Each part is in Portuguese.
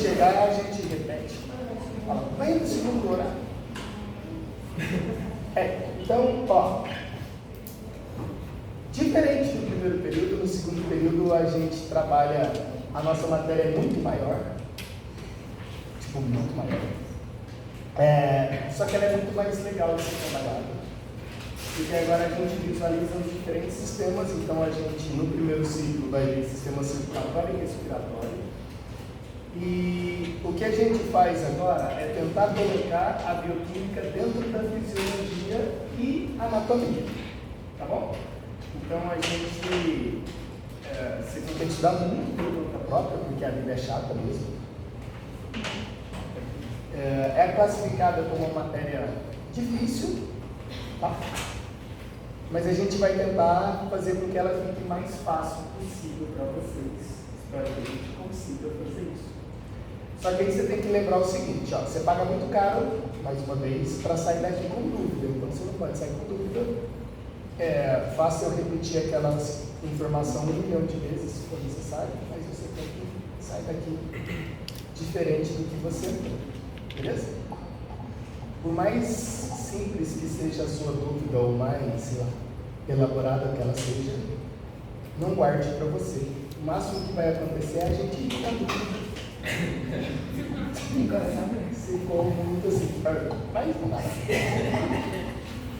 chegar, a gente repete. Fala, vai no segundo horário. Então, ó, diferente do primeiro período, no segundo período a gente trabalha, a nossa matéria é muito maior, tipo, muito maior. Só que ela é muito mais legal de ser trabalhada. Porque agora a gente visualiza os diferentes sistemas, então a gente no primeiro ciclo vai ver sistema circulatório e respiratório. E o que a gente faz agora é tentar colocar a bioquímica dentro da fisiologia e anatomia, tá bom? Então a gente você tem que estudar muito por conta própria, porque a vida é chata mesmo. É classificada como uma matéria difícil, tá? Mas a gente vai tentar fazer com que ela fique mais fácil possível para vocês. Espero que a gente consiga fazer isso. Só que aí você tem que lembrar o seguinte, ó, você paga muito caro, mais uma vez, para sair daqui com dúvida. Então você não pode sair com dúvida. Fácil eu repetir aquela informação 1 milhão de vezes, se for necessário, mas você tem que sair daqui diferente do que você entrou. Beleza? Por mais simples que seja a sua dúvida, ou mais, sei lá, elaborada que ela seja, não guarde para você. O máximo que vai acontecer é a gente ficar dúvida. Se for muito assim, mas não dá nada.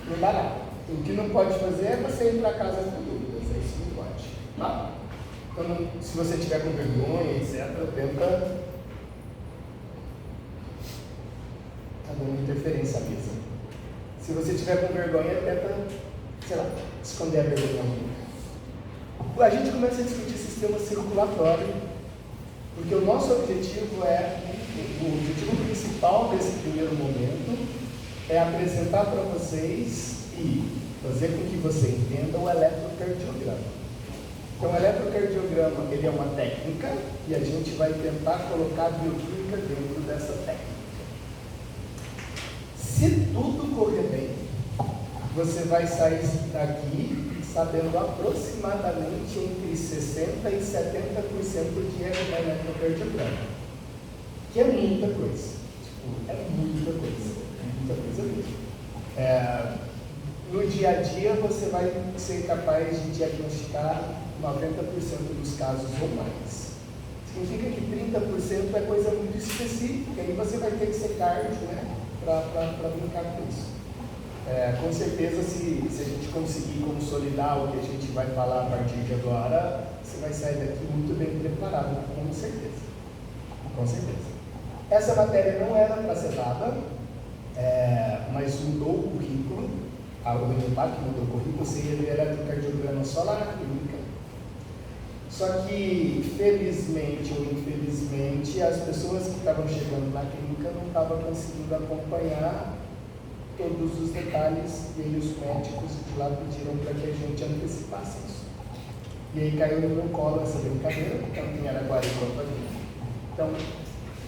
Não dá nada. O que não pode fazer é você ir para casa com dúvidas, isso não pode. Tá? Então, se você tiver com vergonha, etc., tenta. Está dando interferência à mesa. Se você tiver com vergonha, tenta, sei lá, esconder a vergonha. A gente começa a discutir sistema circulatório, porque o nosso objetivo o objetivo principal desse primeiro momento é apresentar para vocês e fazer com que você entenda o eletrocardiograma. Então, o eletrocardiograma ele é uma técnica e a gente vai tentar colocar a bioquímica dentro dessa técnica. Se tudo correr bem, você vai sair daqui sabendo aproximadamente entre 60% e 70% de eletrocardiograma, que é muita coisa. É muita coisa mesmo. No dia a dia, você vai ser capaz de diagnosticar 90% dos casos ou mais. Significa que 30% é coisa muito específica, e você vai ter que ser cardio, né, para brincar com isso. Com certeza, se a gente conseguir consolidar o que a gente vai falar a partir de agora, você vai sair daqui muito bem preparado, com certeza. Com certeza. Essa matéria não era para ser dada, mas mudou o currículo. O impacto mudou o currículo, você ia ver eletrocardiograma só lá na clínica. Só que, felizmente ou infelizmente, as pessoas que estavam chegando na clínica não estavam conseguindo acompanhar todos os detalhes, e aí os médicos de lá pediram para que a gente antecipasse isso. E aí caiu no meu colo essa brincadeira, tanto em Araguari quanto aqui. Então,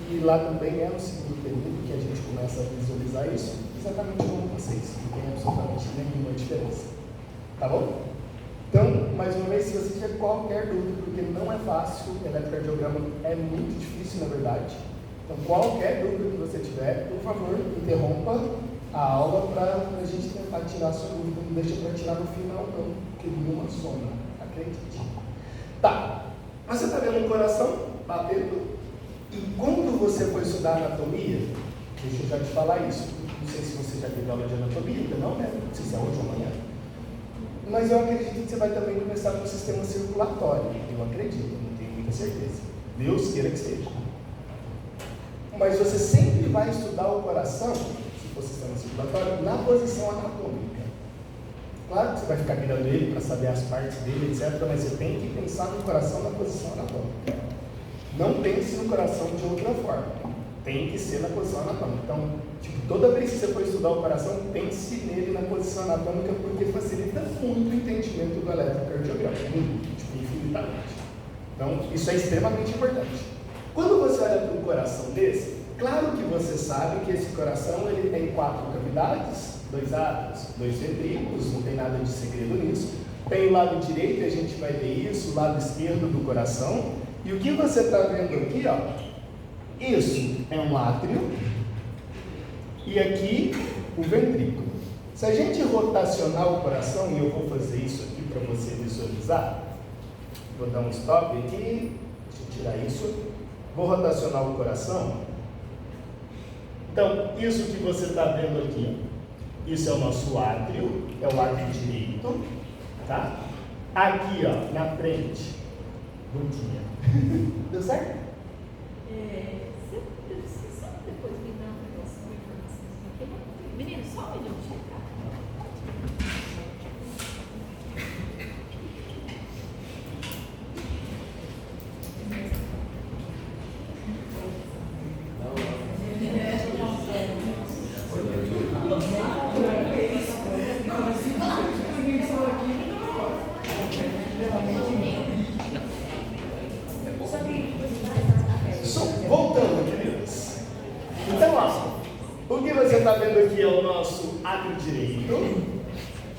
e lá também é no segundo período que a gente começa a visualizar isso, exatamente como vocês, não tem absolutamente nenhuma diferença. Tá bom? Então, mais uma vez, se você tiver qualquer dúvida, porque não é fácil, o eletrocardiograma é muito difícil, na verdade. Então, qualquer dúvida que você tiver, por favor, interrompa a aula para a gente tentar tirar a sua dúvida. Não deixa para tirar no final, não, porque nenhuma soma, acredite. Tá, você está vendo o coração batendo? E quando você for estudar anatomia, deixa eu já te falar isso. Não sei se você já teve aula de anatomia, ainda não, né? Não sei se é hoje ou amanhã. Mas eu acredito que você vai também começar com o sistema circulatório. Eu acredito, não tenho muita certeza. Deus queira que seja. Mas você sempre vai estudar o coração, se for sistema circulatório, na posição anatômica. Claro que você vai ficar mirando ele para saber as partes dele, etc. Mas você tem que pensar no coração na posição anatômica. Não pense no coração de outra forma. Tem que ser na posição anatômica. Então, toda vez que você for estudar o coração, pense nele na posição anatômica, porque facilita muito o entendimento do eletrocardiograma. Infinitamente. Então, isso é extremamente importante. Quando você olha para um coração desse, claro que você sabe que esse coração ele tem 4 cavidades, 2 átrios, 2 ventrículos, não tem nada de segredo nisso. Tem o lado direito, a gente vai ver isso, o lado esquerdo do coração. E o que você está vendo aqui, ó, isso é um átrio e aqui o ventrículo. Se a gente rotacionar o coração, e eu vou fazer isso aqui para você visualizar, vou dar um stop aqui, deixa eu tirar isso, vou rotacionar o coração. Então, isso que você está vendo aqui, ó, isso é o nosso átrio, é o átrio direito, tá? Aqui, ó, na frente, bom dia, deu certo? Você só depois me dá uma informação aqui. Menino, só um minutinho, tá? Voltando, queridos. Então, ó, o que você está vendo aqui é o nosso átrio direito,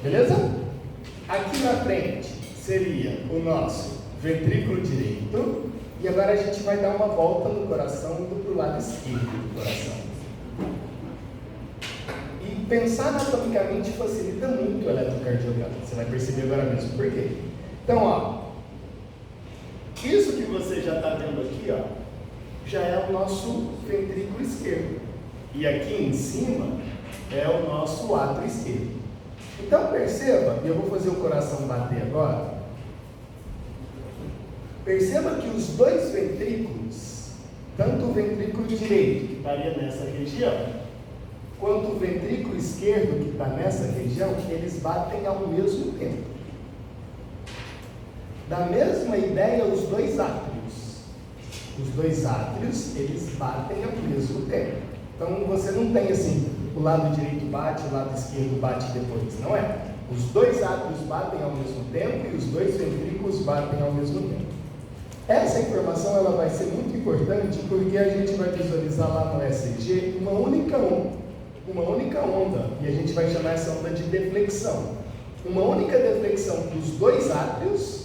beleza? Aqui na frente seria o nosso ventrículo direito, e agora a gente vai dar uma volta no coração, indo para o lado esquerdo do coração. E pensar anatomicamente facilita muito o eletrocardiograma, você vai perceber agora mesmo por quê. Então, ó, isso que você já está vendo aqui, ó, já é o nosso ventrículo esquerdo. E aqui em cima é o nosso átrio esquerdo. Então perceba, e eu vou fazer o coração bater agora. Perceba que os dois ventrículos, tanto o ventrículo direito, que estaria nessa região, quanto o ventrículo esquerdo, que está nessa região, eles batem ao mesmo tempo. Da mesma ideia, os dois átrios. Os dois átrios, eles batem ao mesmo tempo. Então, você não tem assim, o lado direito bate, o lado esquerdo bate depois, não é? Os dois átrios batem ao mesmo tempo e os dois ventrículos batem ao mesmo tempo. Essa informação, ela vai ser muito importante porque a gente vai visualizar lá no ECG uma única onda, e a gente vai chamar essa onda de deflexão. Uma única deflexão para os dois átrios,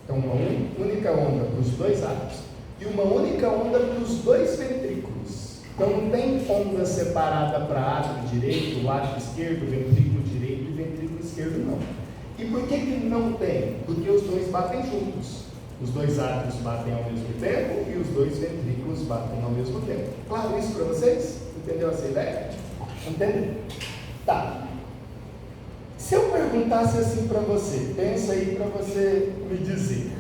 então uma única onda para os dois átrios, e uma única onda para os dois ventrículos. Então não tem onda separada para átrio direito, átrio esquerdo, ventrículo direito e ventrículo esquerdo, não. E por que não tem? Porque os dois batem juntos. Os dois átrios batem ao mesmo tempo e os dois ventrículos batem ao mesmo tempo. Claro isso para vocês? Entendeu essa ideia? Entendeu? Tá. Se eu perguntasse assim para você, pensa aí para você me dizer.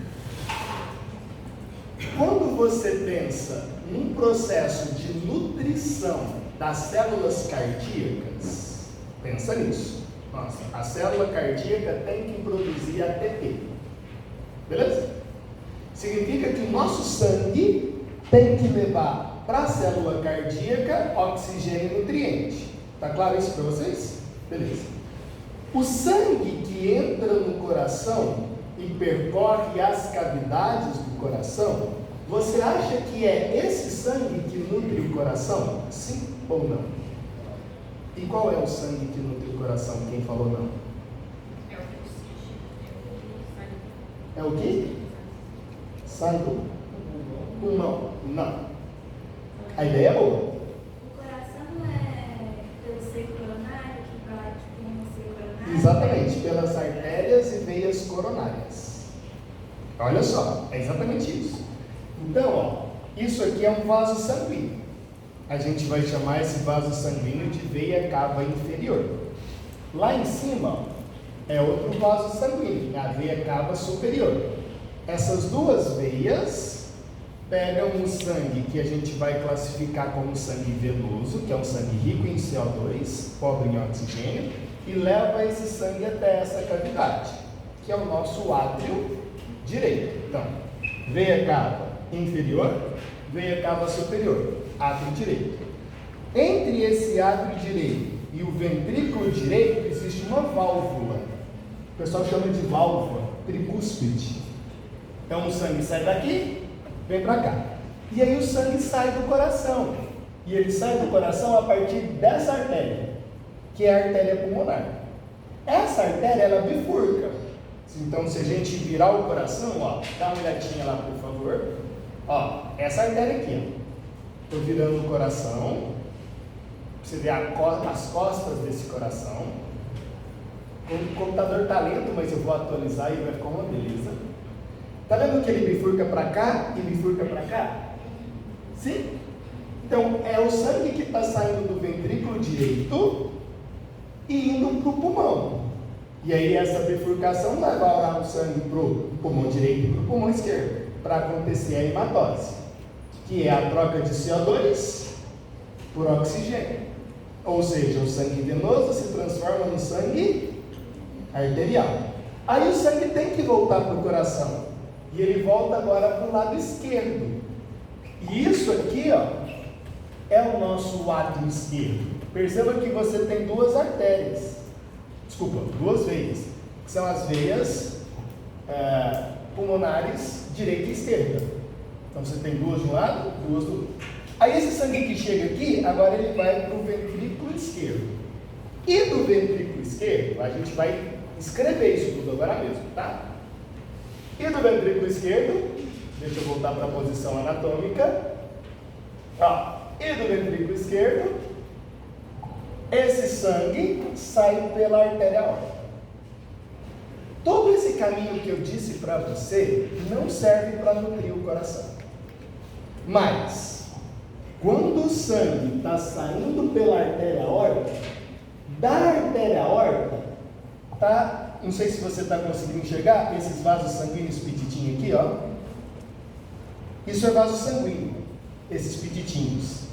Quando você pensa num processo de nutrição das células cardíacas, pensa nisso. Nossa, a célula cardíaca tem que produzir ATP. Beleza? Significa que o nosso sangue tem que levar para a célula cardíaca oxigênio e nutriente. Tá claro isso para vocês? Beleza. O sangue que entra no coração e percorre as cavidades do coração, você acha que é esse sangue que nutre o coração? Sim ou não? E qual é o sangue que nutre o coração? Quem falou não? É o quê? Sai do pulmão. Não. A ideia é boa. O coração não é pelo seio coronário, que bate como o seio coronário? Exatamente, pelas artérias e veias coronárias. Olha só, é exatamente isso. Então, ó, isso aqui é um vaso sanguíneo. A gente vai chamar esse vaso sanguíneo de veia cava inferior. Lá em cima, ó, é outro vaso sanguíneo, a veia cava superior. Essas duas veias pegam o sangue que a gente vai classificar como sangue venoso, que é um sangue rico em CO2, pobre em oxigênio, e leva esse sangue até essa cavidade, que é o nosso átrio direito. Então, veia cava inferior, veia cava superior, átrio direito. Entre esse átrio direito e o ventrículo direito existe uma válvula. O pessoal chama de válvula tricúspide. Então o sangue sai daqui, vem para cá. E aí o sangue sai do coração. E ele sai do coração a partir dessa artéria, que é a artéria pulmonar. Essa artéria, ela bifurca. Então, se a gente virar o coração, ó, dá uma olhadinha lá, por favor. Ó, essa artéria aqui, ó. Estou virando o coração. Você vê as costas desse coração. O computador está lento, mas eu vou atualizar e vai ficar uma beleza. Está vendo que ele bifurca para cá e bifurca para cá? Sim? Então, é o sangue que está saindo do ventrículo direito e indo para o pulmão. E aí essa bifurcação vai levar o sangue para o pulmão direito e para o pulmão esquerdo, para acontecer a hematose, que é a troca de CO2 por oxigênio. Ou seja, o sangue venoso se transforma no sangue arterial. Aí o sangue tem que voltar para o coração. E ele volta agora para o lado esquerdo. E isso aqui, ó, é o nosso átrio esquerdo. Perceba que você tem duas artérias. Desculpa, duas veias. Que são as veias pulmonares direita e esquerda. Então você tem duas de um lado, duas do outro. Aí esse sangue que chega aqui, agora ele vai para o ventrículo esquerdo. E do ventrículo esquerdo, a gente vai escrever isso tudo agora mesmo, tá? E do ventrículo esquerdo, deixa eu voltar para a posição anatômica. Ó, e do ventrículo esquerdo, esse sangue sai pela artéria aórtica. Todo esse caminho que eu disse para você não serve para nutrir o coração. Mas, quando o sangue está saindo pela artéria aórtica, da artéria aórtica, tá, não sei se você está conseguindo enxergar, esses vasos sanguíneos pititinhos aqui, ó. Isso é vaso sanguíneo, esses pititinhos.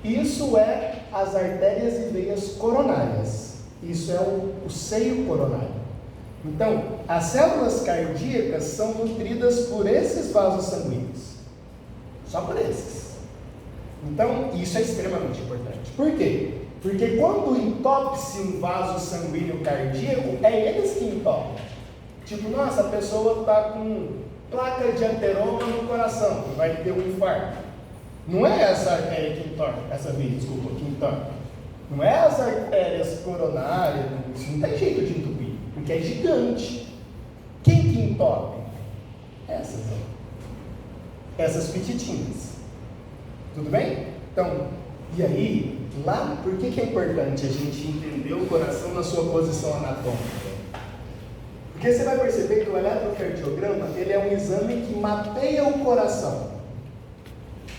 Isso é as artérias e veias coronárias. Isso é o seio coronário. Então, as células cardíacas são nutridas por esses vasos sanguíneos. Só por esses. Então, isso é extremamente importante. Por quê? Porque quando entope-se um vaso sanguíneo cardíaco, é eles que entopem. Tipo, nossa, a pessoa está com placa de ateroma no coração, vai ter um infarto. Não é essa artéria que entope, essa veia, desculpa, que entope. Não é as artérias coronárias, isso não tem jeito de entupir, porque é gigante. Quem que entope? Essas, ó. Essas pititinhas. Tudo bem? Então, e aí, lá, por que é importante a gente entender o coração na sua posição anatômica? Porque você vai perceber que o eletrocardiograma, ele é um exame que mapeia o coração.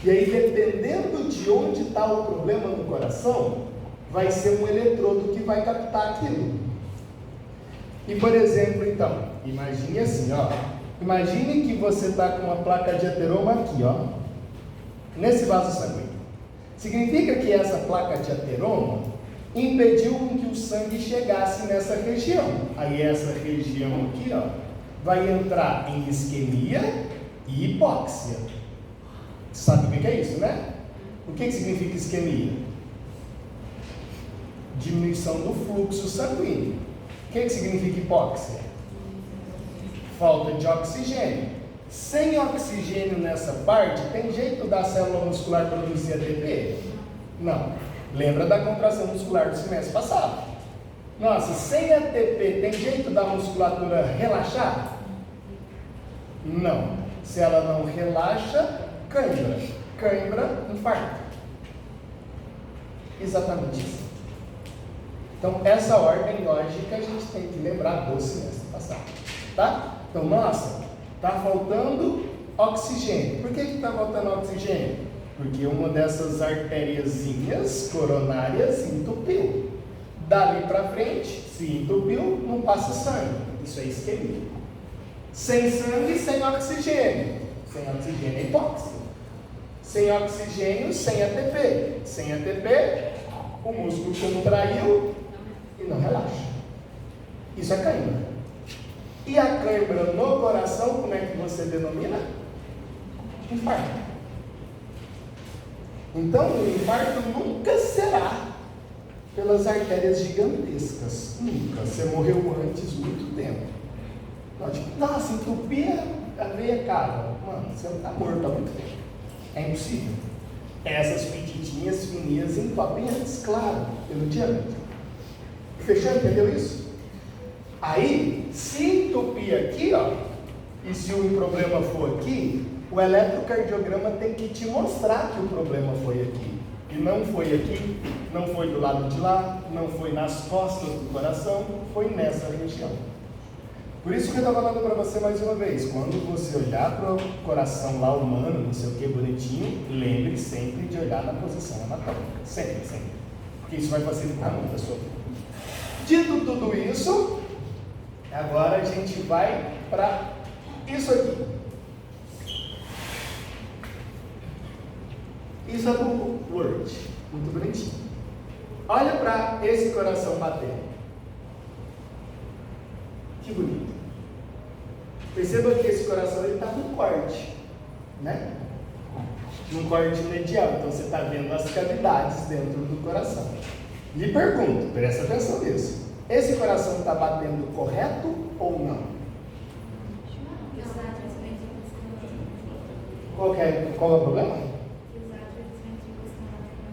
E aí, dependendo de onde está o problema no coração, vai ser um eletrodo que vai captar aquilo. E, por exemplo, então, imagine assim, ó. Imagine que você está com uma placa de ateroma aqui, ó. Nesse vaso sanguíneo. Significa que essa placa de ateroma impediu que o sangue chegasse nessa região. Aí essa região aqui, ó, vai entrar em isquemia e hipóxia. Sabe o que é isso, né? O que significa isquemia? Diminuição do fluxo sanguíneo. O que significa hipóxia? Falta de oxigênio. Sem oxigênio nessa parte, tem jeito da célula muscular produzir ATP? Não. Lembra da contração muscular do semestre passado? Nossa, sem ATP, tem jeito da musculatura relaxar? Não. Se ela não relaxa, cãibra. Cãibra, infarto. Exatamente isso. Então, essa ordem lógica a gente tem que lembrar do semestre passado. Tá? Então, nossa, está faltando oxigênio. Por que está faltando oxigênio? Porque uma dessas artériazinhas coronárias entupiu. Dali para frente, se entupiu, não passa sangue. Isso é isquemia. Sem sangue, sem oxigênio. Sem oxigênio é hipóxia. Sem oxigênio, sem ATP. Sem ATP, o músculo contraiu e não relaxa. Isso é cãibra. E a cãibra no coração, como é que você denomina? Infarto. Então, o infarto nunca será pelas artérias gigantescas. Nunca. Você morreu antes muito tempo. Não, tipo, nossa, entupia a veia cava. Mano, você não está morto há muito tempo. É impossível. Essas pititinhas fininhas entupem antes, claro, pelo diâmetro. Fechou? Entendeu isso? Aí, se entupir aqui, ó, e se o problema for aqui, O eletrocardiograma tem que te mostrar que o problema foi aqui. E não foi aqui, não foi do lado de lá, não foi nas costas do coração, foi nessa região. Por isso que eu estou falando para você mais uma vez, quando você olhar para o coração lá humano, não sei o que, bonitinho, lembre sempre de olhar na posição anatômica. Sempre, sempre. Porque isso vai facilitar muito a sua vida. Dito tudo isso, agora a gente vai para isso aqui. Isso é do Word, muito bonitinho. Olha para esse coração batendo. Que bonito. Perceba que esse coração está num corte, né? Num corte medial. Então você está vendo as cavidades dentro do coração. Lhe pergunto, presta atenção nisso. Esse coração está batendo correto ou não? Qual é o problema?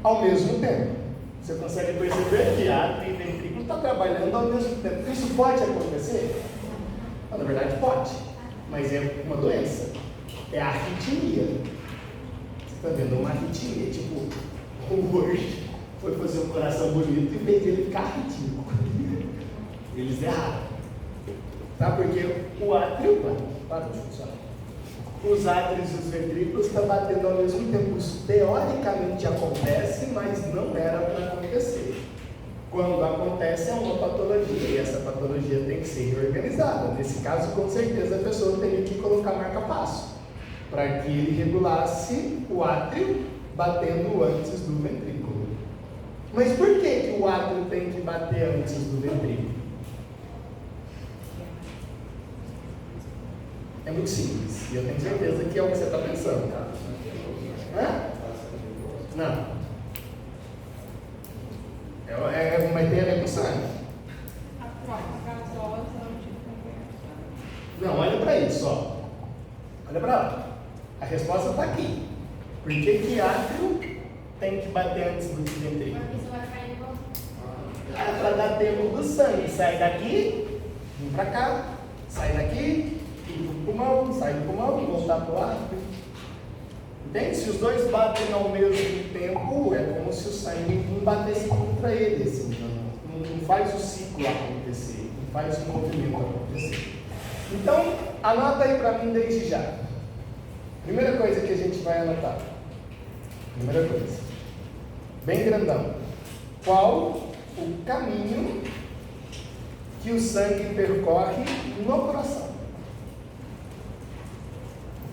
Ao mesmo tempo. Você consegue perceber que átrio e ventrículo estão trabalhando ao mesmo tempo. Isso pode acontecer? Na verdade pode, mas é uma doença. É a arritmia. Você está vendo uma arritmia, tipo, o Word foi fazer um coração bonito e fez ele ficar arritmico. Eles erraram. Tá? Porque o átrio para de funcionar. Os átrios e os ventrículos estão batendo ao mesmo tempo. Isso teoricamente acontece, mas não era para acontecer. Quando acontece é uma patologia, e essa patologia tem que ser reorganizada. Nesse caso, com certeza, a pessoa teria que colocar marca-passo, para que ele regulasse o átrio batendo antes do ventrículo. Mas por que o átrio tem que bater antes do ventrículo? É muito simples, e eu tenho certeza que é o que você está pensando. Hã? Não. Mas tem a ver com sangue. Não, olha para isso, ó. Olha para lá. A resposta está aqui. Por que átrio tem que bater antes do ventrículo? É para dar tempo do sangue. Sai daqui, vem para cá, sai daqui, ir para o pulmão, sai do pulmão, voltar para o átrio. Entende? Se os dois batem ao mesmo tempo, é como se o sangue não batesse contra ele. Assim, não faz o ciclo acontecer, não faz o movimento acontecer. Então, anota aí para mim desde já. Primeira coisa que a gente vai anotar. Primeira coisa. Bem grandão. Qual o caminho que o sangue percorre no coração?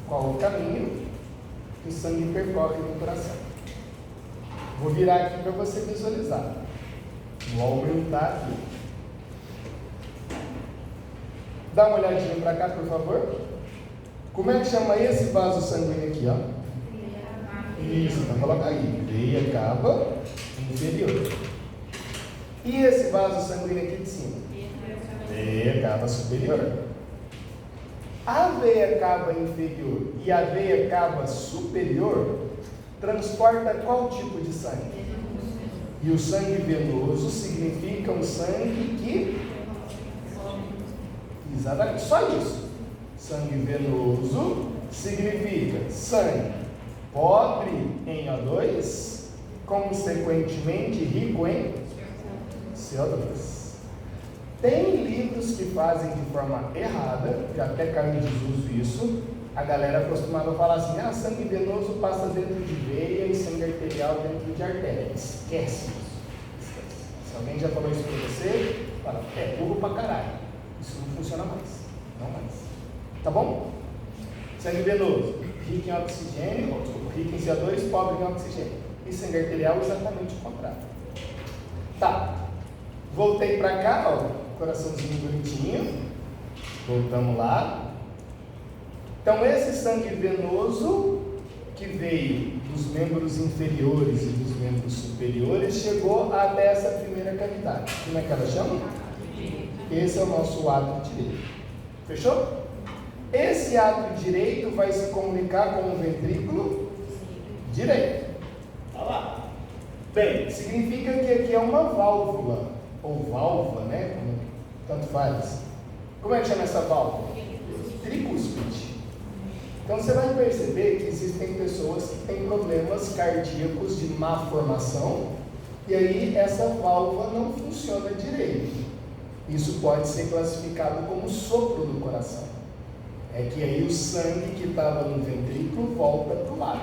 Qual o caminho que o sangue percorre no coração? Vou virar aqui para você visualizar. Vou aumentar aqui. Dá uma olhadinha para cá, por favor. Como é que chama esse vaso sanguíneo aqui, ó? Isso, então coloca aí. Veia cava inferior. E esse vaso sanguíneo aqui de cima? Veia cava superior. A veia cava inferior e a veia cava superior transporta qual tipo de sangue? E o sangue venoso significa um sangue que... Exatamente, só isso. Sangue venoso significa sangue pobre em O2, consequentemente rico em CO2. Tem livros que fazem de forma errada, que até caiu em desuso isso. A galera costumava falar assim: sangue venoso passa dentro de veia e sangue arterial dentro de artéria. Esquece isso. Esquece. Se alguém já falou isso para você, fala, é burro pra caralho. Isso não funciona mais. Não mais. Tá bom? Sangue venoso, rico em oxigênio, rico em CO2, pobre em oxigênio. E sangue arterial, exatamente o contrário. Tá. Voltei para cá, ó. Coraçãozinho bonitinho. Voltamos lá. Então, esse sangue venoso que veio dos membros inferiores e dos membros superiores chegou até essa primeira cavidade. Como é que ela chama? Esse é o nosso átrio direito. Fechou? Esse átrio direito vai se comunicar com o ventrículo direito. Olha lá. Bem, significa que aqui é uma válvula, ou válvula, né? Tanto faz. Como é que chama essa válvula? Tricúspide. Então você vai perceber que existem pessoas que têm problemas cardíacos de má formação e aí essa válvula não funciona direito. Isso pode ser classificado como sopro do coração. É que aí o sangue que estava no ventrículo volta para o lado.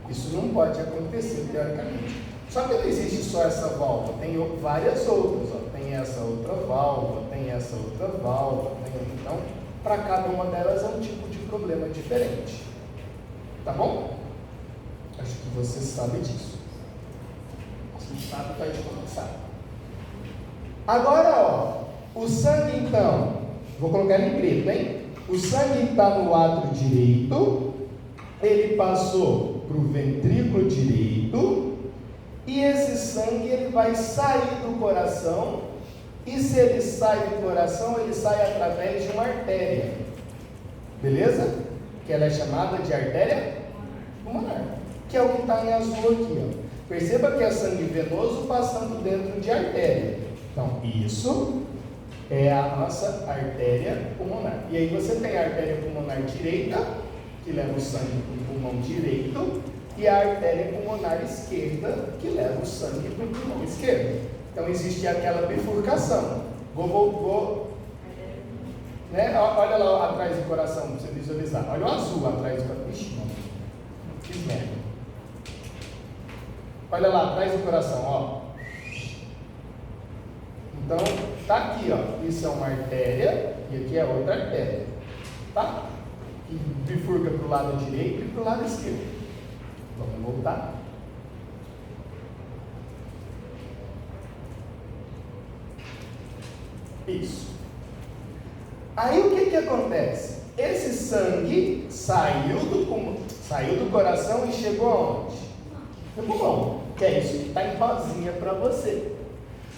Isso não pode acontecer teoricamente. Só que não existe só essa válvula, tem várias outras. Ó. Tem essa outra válvula, tem essa outra válvula. Então, para cada uma delas é um tipo de problema diferente. Tá bom? Acho que você sabe disso. Se não sabe, pode começar. Agora, ó, o sangue então, vou colocar em preto, hein? O sangue está no átrio direito, ele passou para o ventrículo direito, e esse sangue ele vai sair do coração, e se ele sai do coração, ele sai através de uma artéria, beleza? Que ela é chamada de artéria pulmonar, que é o que está em azul aqui, ó. Perceba que é sangue venoso passando dentro de artéria. Então, isso é a nossa artéria pulmonar. E aí você tem a artéria pulmonar direita, que leva o sangue para o pulmão direito, e a artéria pulmonar esquerda, que leva o sangue para o pulmão esquerdo. Então existe aquela bifurcação. Né? Olha lá atrás do coração, para você visualizar. Olha o azul atrás do coração. Ixi, mano. Que merda. Olha lá atrás do coração, ó. Então, tá aqui, ó. Isso é uma artéria e aqui é outra artéria. Tá? Que bifurca para o lado direito e para o lado esquerdo. Vamos voltar. Isso. Aí o que acontece? Esse sangue saiu do coração e chegou aonde? No pulmão. Que é isso que está em rosinha para você.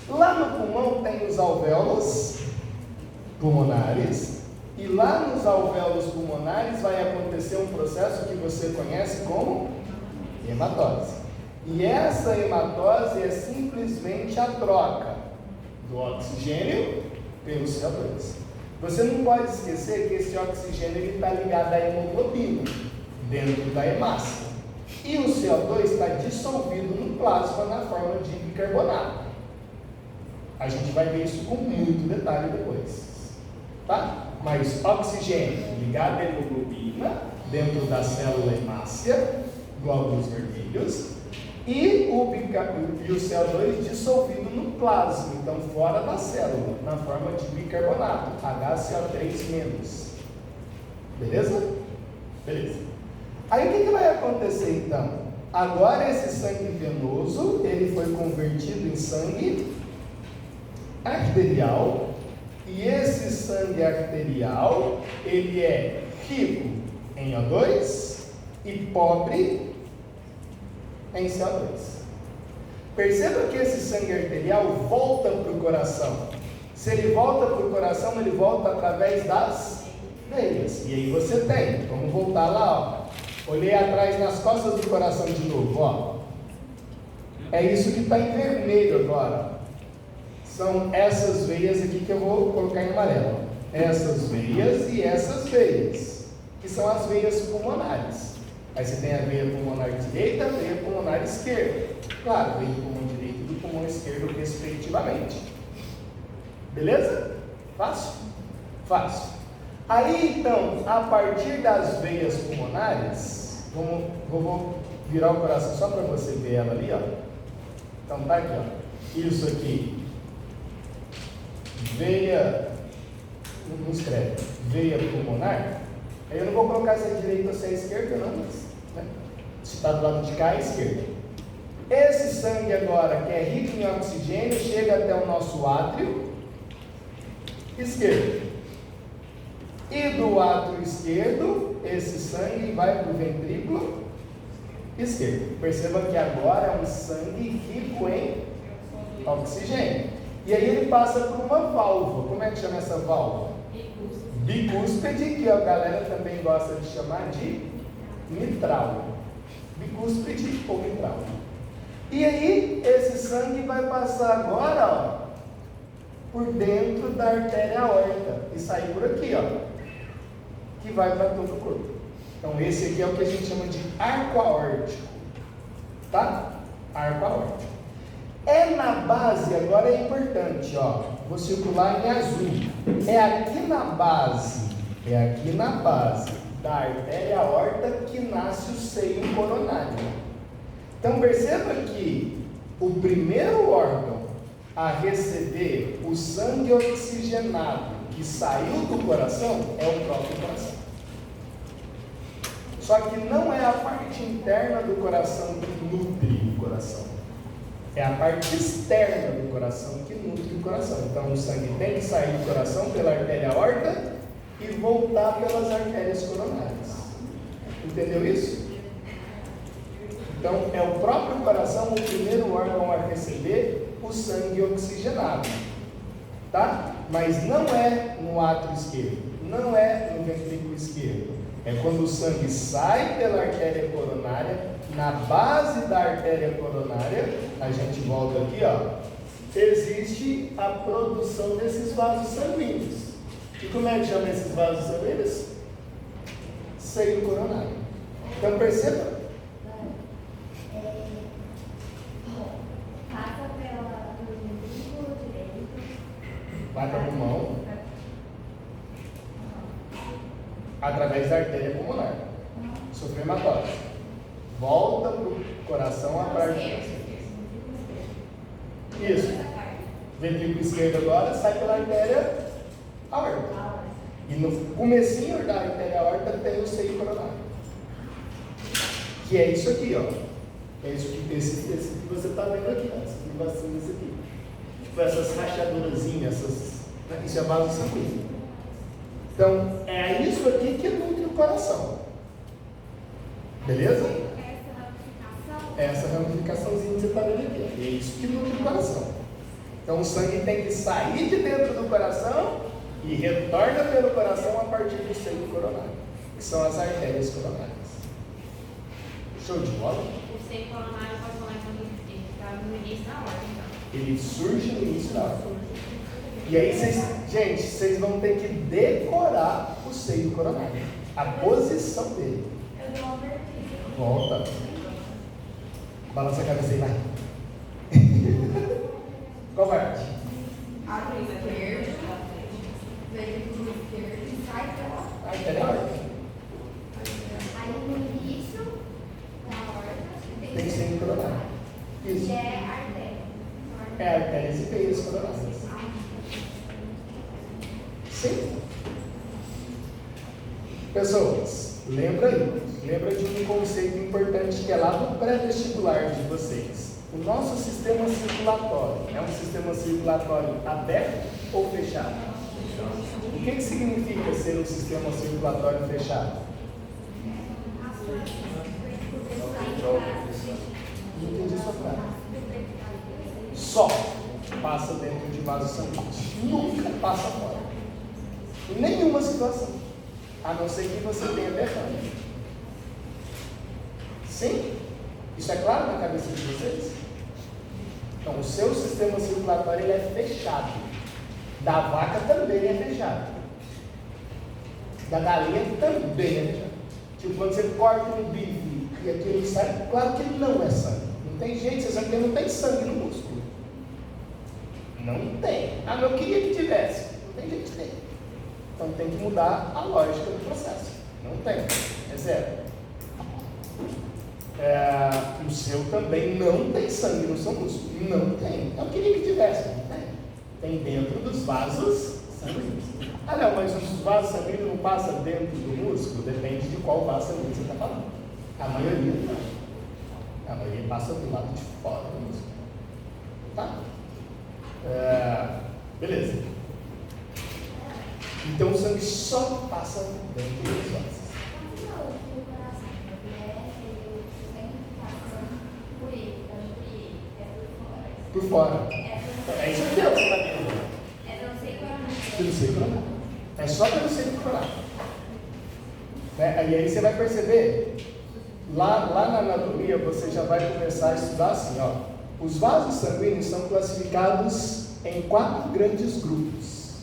Lá no pulmão tem os alvéolos pulmonares. E lá nos alvéolos pulmonares vai acontecer um processo que você conhece como hematose. E essa hematose é simplesmente a troca do oxigênio pelo CO2. Você não pode esquecer que esse oxigênio está ligado à hemoglobina, dentro da hemácia. E o CO2 está dissolvido no plasma na forma de bicarbonato. A gente vai ver isso com muito detalhe depois. Tá? Mas oxigênio ligado à hemoglobina, dentro da célula hemácia, glóbulos vermelhos, e o CO2 dissolvido no plasma, então fora da célula, na forma de bicarbonato, HCO3-. Beleza? Beleza. Aí o que vai acontecer então? Agora esse sangue venoso, ele foi convertido em sangue arterial, e esse sangue arterial, ele é rico em O2 e pobre em CO2. Perceba que esse sangue arterial volta para o coração. Se ele volta para o coração, ele volta através das veias. E aí você tem, vamos voltar lá, ó. Olhei atrás nas costas do coração de novo, ó. É isso que está em vermelho agora. São essas veias aqui que eu vou colocar em amarelo. Essas veias e essas veias, que são as veias pulmonares. Aí você tem a veia pulmonar direita e a veia pulmonar esquerda. Claro, veia do pulmão direito e do pulmão esquerdo, respectivamente. Beleza? Fácil? Fácil. Aí, então, a partir das veias pulmonares, vou virar o coração só para você ver ela ali, ó. Então, tá aqui, ó. Isso aqui. Veia, não escreve, veia pulmonar. Aí eu não vou colocar se é direita ou se é esquerda, não, mas, né? Se está do lado de cá, é esquerda. Esse sangue agora, que é rico em oxigênio, chega até o nosso átrio esquerdo. E do átrio esquerdo, esse sangue vai para o ventrículo esquerdo. Perceba que agora é um sangue rico em oxigênio. E aí ele passa por uma válvula. Como é que chama essa válvula? Bicúspide, que a galera também gosta de chamar de mitral. Bicúspide ou mitral. E aí esse sangue vai passar agora, ó, por dentro da artéria aorta e sair por aqui, ó, que vai para todo o corpo. Então esse aqui é o que a gente chama de arco aórtico, tá? Arco aórtico. É na base, agora é importante, ó, vou circular em azul. É aqui na base da artéria aorta que nasce o seio coronário. Então perceba que o primeiro órgão a receber o sangue oxigenado que saiu do coração é o próprio coração. Só que não é a parte interna do coração que nutre o coração. É a parte externa do coração que nutre o coração. Então o sangue tem que sair do coração pela artéria aorta e voltar pelas artérias coronárias. Entendeu isso? Então é o próprio coração o primeiro órgão a receber o sangue oxigenado. Tá? Mas não é no átrio esquerdo, não é no ventrículo esquerdo. É quando o sangue sai pela artéria coronária, na base da artéria coronária, a gente volta aqui, ó, existe a produção desses vasos sanguíneos. E como é que chama esses vasos sanguíneos? Seio coronário. Então perceba. Passa pelo ventrículo direito. Vai para o pulmão, através da artéria pulmonar, sufrematória. Volta para o coração a parte. Isso. Ventrículo esquerdo agora sai pela artéria aorta. E no comecinho da artéria aorta tem o seio coronário. Que é isso aqui, ó. É isso aqui, esse que você está vendo aqui, ó. Essa privação desse aqui. Tipo essas rachadurazinhas, isso é vaso sanguíneo. Então, é isso aqui que nutre o coração. Beleza? Essa ramificaçãozinha que você está vendo aqui. É isso que nutre o coração. Então, o sangue tem que sair de dentro do coração e retorna pelo coração a partir do seio coronário, que são as artérias coronárias. Show de bola? O seio coronário pode falar quando ele está no início da ordem, então. Ele surge no início da ordem. E aí, vocês vão ter que decorar o seio coronário, a posição dele. Eu dou uma vertigem. Volta. Balança a cabeça e vai. Qual parte? Abre esquerdo, ventrículo esquerdo e sai pela. A artéria aorta. Aí no início da horta Tem seio coronário. Isso. que é artéria. É artérias e veias coronárias. Sim. Pessoas, lembra de um conceito importante que é lá no pré-vestibular de vocês. O nosso sistema circulatório é um sistema circulatório aberto ou fechado? O que significa ser um sistema circulatório fechado? Não entendi sua frase. Só passa dentro de vasos sanguíneos. Nunca passa fora. Em nenhuma situação. A não ser que você tenha derrame. Sim? Isso é claro na cabeça de vocês? Então, o seu sistema circulatório ele é fechado. Da vaca também é fechado. Da galinha também é fechado. Tipo, quando você corta um bife e aquilo sai, claro que não é sangue. Não tem jeito, você sabe que não tem sangue no músculo. Não tem. Ah, mas eu queria que tivesse. Não tem jeito de ter. Então tem que mudar a lógica do processo. Não tem. É zero. O seu também não tem sangue no seu músculo. Não tem. Eu queria que tivesse. Não tem. Tem dentro dos vasos sanguíneos. Ah, não, mas os vasos sanguíneos não passam dentro do músculo? Depende de qual vaso sanguíneo você está falando. A maioria não. A maioria passa do lado de fora do músculo. Tá? Beleza. Então o sangue só passa dentro dos vasos. Por fora. É isso aqui, ó, que você está vendo. Pelo seio coronário. É só pelo seio coronário. Né? E aí você vai perceber, lá na anatomia você já vai começar a estudar assim, ó. Os vasos sanguíneos são classificados em 4 grandes grupos.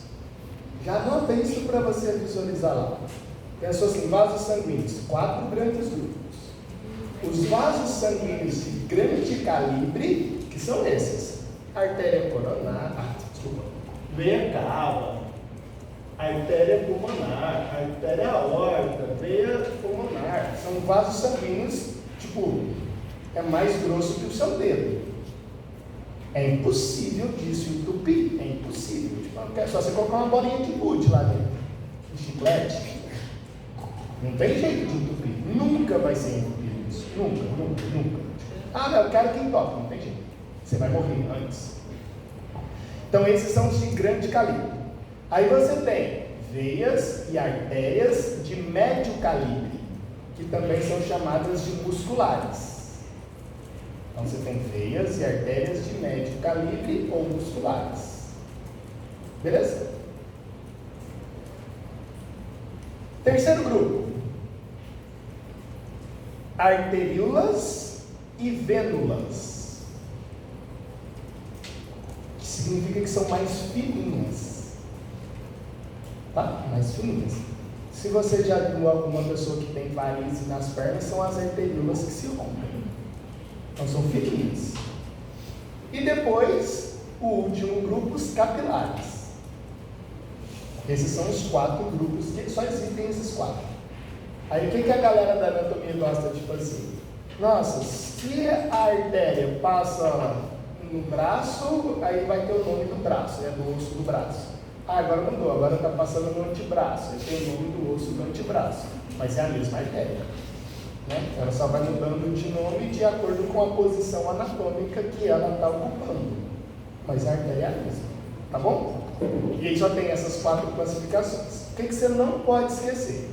Já anota isso para você visualizar lá. Pensou assim, vasos sanguíneos, 4 grandes grupos. Os vasos sanguíneos de grande calibre, que são esses: artéria coronária, veia cava, artéria pulmonar, artéria aorta, veia pulmonar. São vasos sanguíneos, tipo, é mais grosso que o seu dedo. É impossível disso entupir, é impossível. Tipo, é só você colocar uma bolinha de gude lá dentro, de chiclete. Não tem jeito de entupir, nunca vai ser entupido isso, nunca. Ah, não, eu quero que entope, não tem jeito, você vai morrer antes. Então esses são os de grande calibre. Aí você tem veias e artérias de médio calibre, que também são chamadas de musculares. Então você tem veias e artérias de médio calibre ou musculares. Beleza? Terceiro grupo: arteríolas e vênulas, que significa que são mais fininhas, tá? Mais fininhas. Se você já viu alguma pessoa que tem varizes nas pernas, são as arteríolas que se rompem. Então são fininhas. E depois, o último grupo, os capilares. Esses são os 4 grupos, que só existem esses 4. Aí o que a galera da anatomia gosta de fazer? Nossa, se a artéria passa no braço, aí vai ter o nome do braço, do osso do braço. Ah, agora mudou, agora está passando no antebraço, aí tem o nome do osso do antebraço, mas é a mesma artéria. Né? Ela só vai mudando de nome de acordo com a posição anatômica que ela está ocupando, mas a artéria é a mesma, tá bom? E aí só tem essas 4 classificações. O que você não pode esquecer?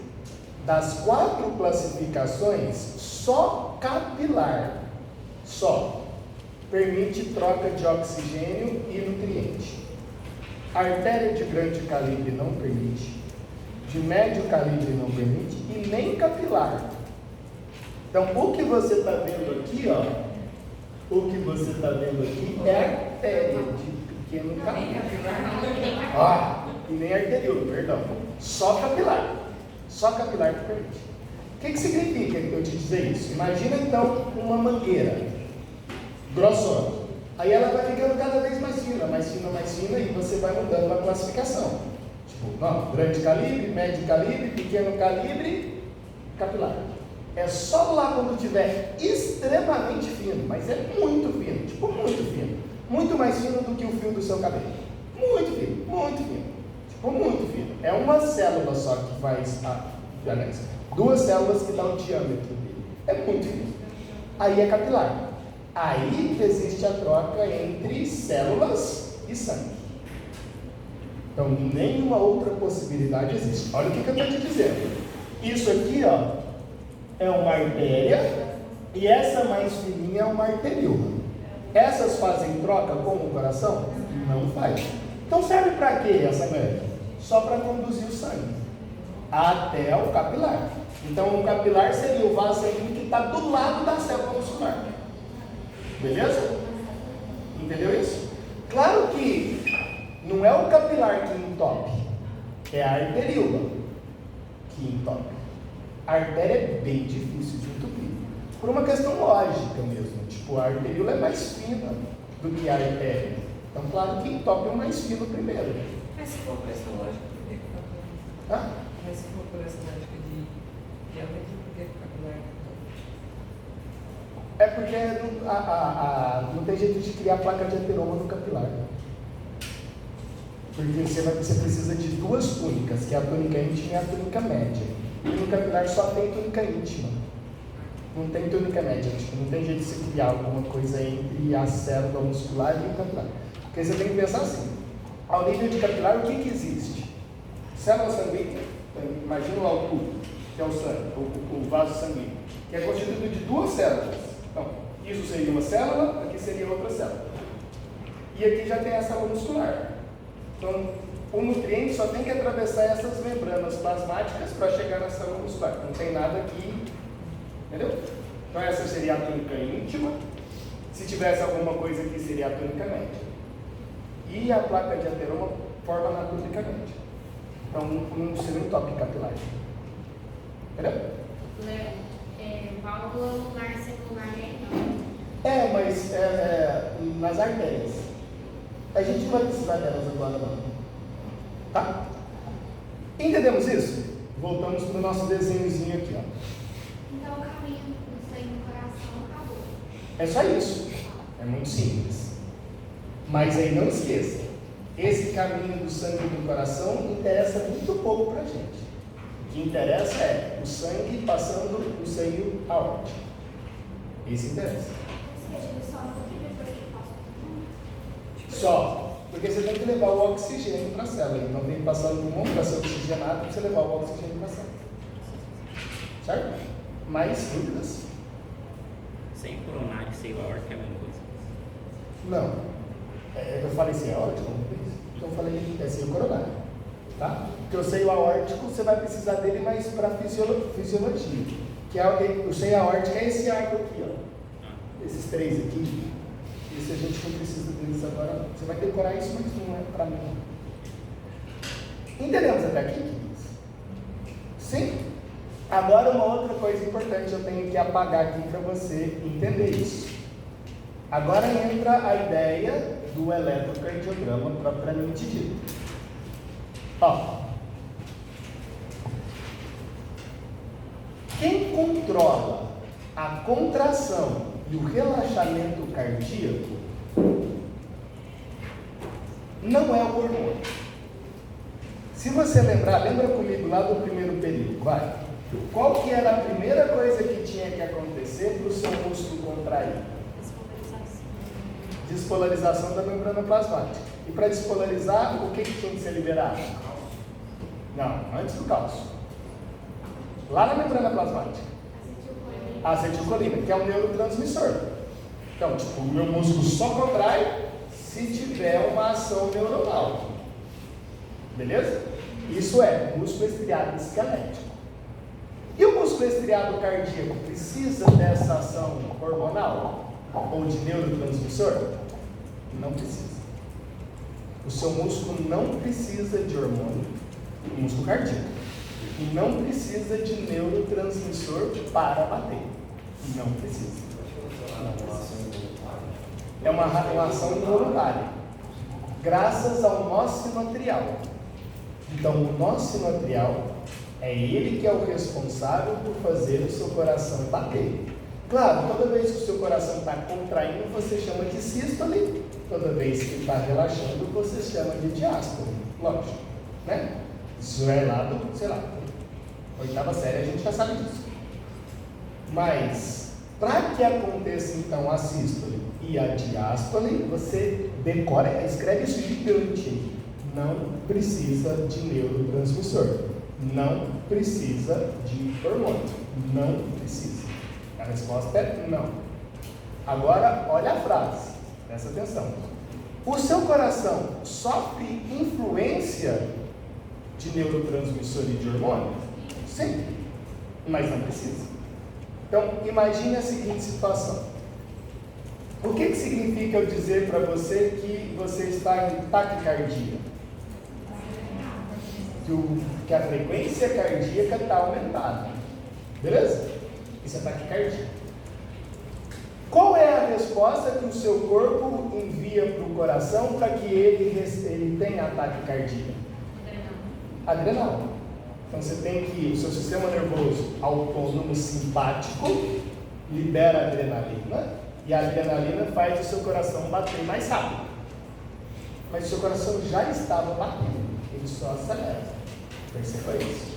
Das 4 classificações, só capilar, só, permite troca de oxigênio e nutriente. Artéria de grande calibre não permite, de médio calibre não permite e nem capilar. Então o que você está vendo aqui, ó, o que você está vendo aqui é artéria de pequeno calibre. E nem arteríola, perdão. Só capilar. Só capilar que permite. O que significa eu te dizer isso? Imagina então uma mangueira grossona. Aí ela vai ficando cada vez mais fina, e você vai mudando a classificação. Tipo, não, grande calibre, médio calibre, pequeno calibre, capilar. É só lá quando tiver extremamente fino, mas é muito fino, tipo muito fino. Muito mais fino do que o fio do seu cabelo. Muito fino. Tipo, muito fino. É uma célula só que faz aliás, 2 células que dão o diâmetro dele. É muito fino. Aí é capilar. Aí existe a troca entre células e sangue. Então, nenhuma outra possibilidade existe. Olha o que eu estou te dizendo. Isso aqui, ó, é uma artéria e essa mais fininha é uma arteríola. Essas fazem troca com o coração? Não faz. Então serve para quê essa média? Só para conduzir o sangue até o capilar. Então o capilar seria o vaso sanguíneo que está do lado da célula muscular. Beleza? Entendeu isso? Claro que não é o capilar que entope, é a arteríola que entope. A artéria é bem difícil de entupir, por uma questão lógica mesmo. Tipo, a arteríola é mais fina do que a artéria. Então, claro que entope o mais fino primeiro. Mas se for por essa lógica, por que capilar? Mas se for por essa lógica de realmente, por que capilar? É porque não tem jeito de criar placa de ateroma no capilar. Porque você precisa de 2 túnicas, que é a túnica íntima e a túnica média. E no capilar só tem túnica íntima. Não tem túnica média. Tipo, não tem jeito de se criar alguma coisa entre a célula muscular e o capilar. Porque você tem que pensar assim: ao nível de capilar, o que existe? Célula sanguínea, imagina lá o tubo, que é o sangue, o vaso sanguíneo, que é constituído de 2 células. Então, isso seria uma célula, aqui seria outra célula. E aqui já tem a célula muscular. Então, o nutriente só tem que atravessar essas membranas plasmáticas para chegar na célula muscular. Não tem nada aqui, entendeu? Então essa seria a túnica íntima. Se tivesse alguma coisa aqui, seria a túnica média. E a placa de ateroma forma na túnica média. Então não seria um toque capilar. Entendeu? Válvula lunar celular não. Mas nas artérias. A gente não vai precisar delas agora não. Tá? Entendemos isso? Voltamos para o nosso desenhozinho aqui, ó. Então o caminho do sangue no coração acabou. É só isso. É muito simples. Mas aí não esqueça, esse caminho do sangue do coração interessa muito pouco para a gente. O que interessa é o sangue passando do seio aórtico. Isso interessa. Só, porque você tem que levar o oxigênio para a célula. Então tem que passar no pulmão para ser oxigenado para você levar o oxigênio para a célula. Certo? Mais dúvidas? Seio coronário e seio aórtico é a mesma coisa? Não. Eu falei seio aórtico? Então eu falei seio coronário. Tá? Porque o seio aórtico você vai precisar dele mais para fisiologia. Que é o seio aórtico é esse arco aqui, ó. Esses três aqui. Isso a gente não precisa deles agora não. Você vai decorar isso, mas não é para mim. Entendemos até aqui? Sim? Agora uma outra coisa importante eu tenho que apagar aqui para você entender isso. Agora entra a ideia do eletrocardiograma propriamente dito. Ó. Quem controla a contração e o relaxamento cardíaco não é o hormônio. Se você lembra comigo lá do primeiro período, vai. Qual que era a primeira coisa que tinha que acontecer para o seu músculo contrair? Despolarização da membrana plasmática. E para despolarizar, o que tinha que ser liberado? Não, antes do cálcio. Lá na membrana plasmática. A acetilcolina, que é um neurotransmissor. Então, tipo, o meu músculo só contrai se tiver uma ação neuronal. Beleza? Isso é músculo estriado esquelético. E o músculo estriado cardíaco precisa dessa ação hormonal? Ou de neurotransmissor? Não precisa. O seu músculo não precisa de hormônio, o músculo cardíaco. E não precisa de neurotransmissor para bater. Não precisa. É uma ação involuntária. Graças ao nó sinoatrial. Então, o nó sinoatrial é ele que é o responsável por fazer o seu coração bater. Claro, toda vez que o seu coração está contraindo, você chama de sístole. Toda vez que está relaxando, você chama de diástole. Lógico, né? Isso é lá do, sei lá, oitava série, a gente já sabe disso. Mas, para que aconteça então a sístole e a diástole, você decora, escreve isso gigante. Não precisa de neurotransmissor. Não precisa de hormônio. Não precisa. A resposta é não. Agora, olha a frase. Presta atenção. O seu coração sofre influência de neurotransmissor e de hormônio? Sim, mas não precisa. Então, imagine a seguinte situação. O que significa eu dizer para você que você está em taquicardia? Que a frequência cardíaca está aumentada. Beleza? Isso é taquicardia. Qual é a resposta que o seu corpo envia para o coração para que ele tenha ataque cardíaco? Adrenal. Então você tem que, o seu sistema nervoso autônomo simpático libera adrenalina e a adrenalina faz o seu coração bater mais rápido. Mas o seu coração já estava batendo, ele só acelera. Perceba isso.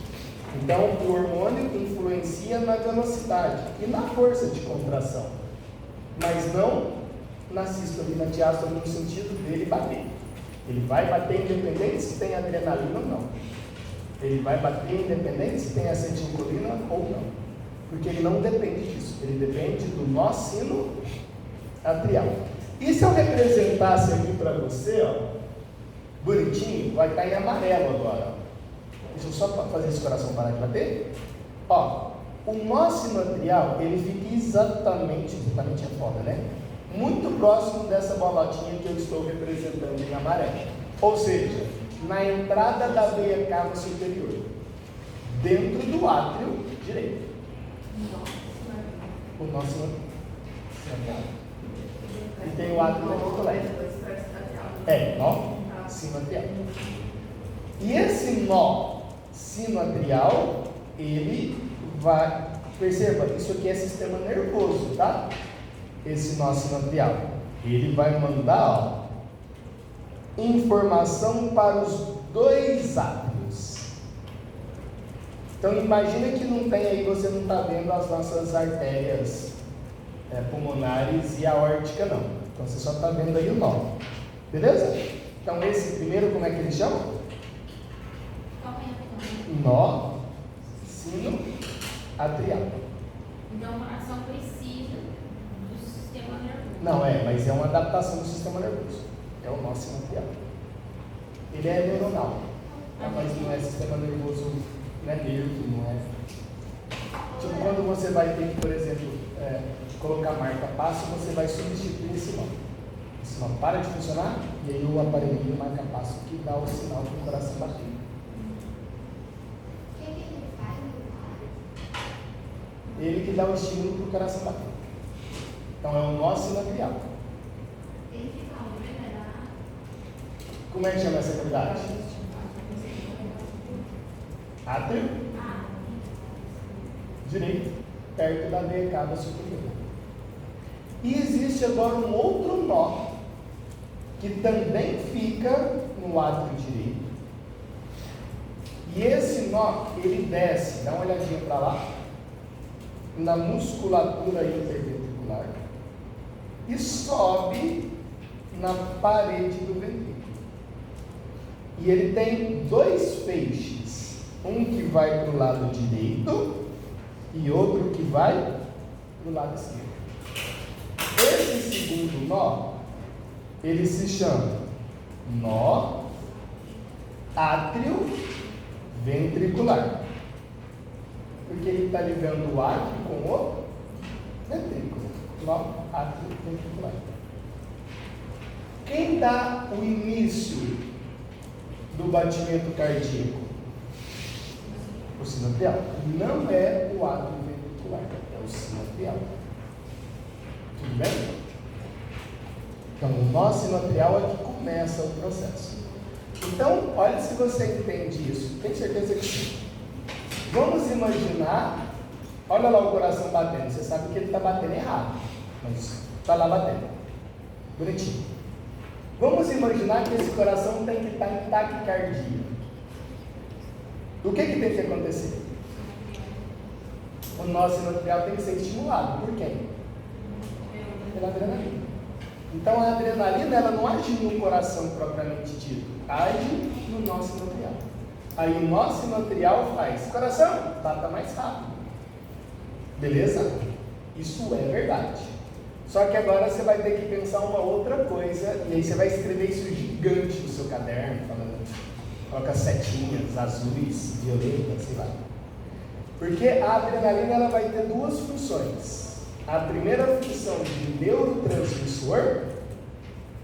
Então o hormônio influencia na velocidade e na força de contração, mas não na sístole e na diástole no sentido dele bater. Ele vai bater independente se tem adrenalina ou não. Ele vai bater independente se tem acetilcolina ou não. Porque ele não depende disso. Ele depende do nó sinoatrial. E se eu representasse aqui para você, ó, bonitinho, vai estar em amarelo agora. Ó. Deixa eu só fazer esse coração parar de bater. Ó, o nó sinoatrial, ele fica exatamente é foda, né? Muito próximo dessa bolotinha que eu estou representando em amarelo. Ou seja, na entrada da veia cava superior. dentro do átrio direito. O nosso sinoatrial. E tem o átrio ventricular. Nó sinoatrial. E esse nó sinoatrial, ele vai... Perceba, isso aqui é sistema nervoso, tá? Esse nó sinoatrial. Ele vai mandar, informação para os dois átrios. Então imagina que não tem aí, você não está vendo as nossas artérias pulmonares e aórtica não. Então você só está vendo aí o nó. Beleza? Então esse primeiro, como é que ele chama? Nó sinoatrial. Então, o coração precisa do sistema nervoso. Não, mas é uma adaptação do sistema nervoso. É o nó sinoatrial. Ele é neuronal, tá? Mas não é sistema nervoso, não é nervo, não é. Tipo, quando você vai ter que, por exemplo, colocar marca-passo, você vai substituir esse nó. Esse nó para de funcionar e aí o aparelhinho marca-passo que dá o sinal para o coração bater. Ele que dá o estímulo para o coração bater. Então é o nó sinoatrial. Como é que chama essa cavidade? Átrio direito, perto da veia cava superior. E existe agora um outro nó que também fica no átrio direito. E esse nó, ele desce, dá uma olhadinha para lá, na musculatura interventricular e sobe na parede do ventrículo. E ele tem dois feixes, um que vai para o lado direito e outro que vai para o lado esquerdo. Esse segundo nó, ele se chama nó átrio ventricular, porque ele está ligando o átrio com o ventrículo. Nó átrio ventricular. Quem dá o início do batimento cardíaco? O sinoatrial. Não é o átrio ventricular, é o sinoatrial. Tudo bem? Então, o nó sinoatrial é que começa o processo. Então, olha se você entende isso. Tenho certeza que sim. Vamos imaginar, olha lá o coração batendo. Você sabe que ele está batendo errado, mas está lá batendo. Bonitinho. Vamos imaginar que esse coração tem que estar em taquicardia. O que tem que acontecer? O nó sinoatrial tem que ser estimulado. Por quem? Pela adrenalina. Então a adrenalina, ela não age no coração propriamente dito, age no nó sinoatrial. Aí o nó sinoatrial faz: coração, bata mais rápido. Beleza? Isso é verdade. Só que agora você vai ter que pensar uma outra coisa, e aí você vai escrever isso gigante no seu caderno, falando, coloca setinhas azuis, violetas, sei lá. Porque a adrenalina, ela vai ter duas funções. A primeira função de neurotransmissor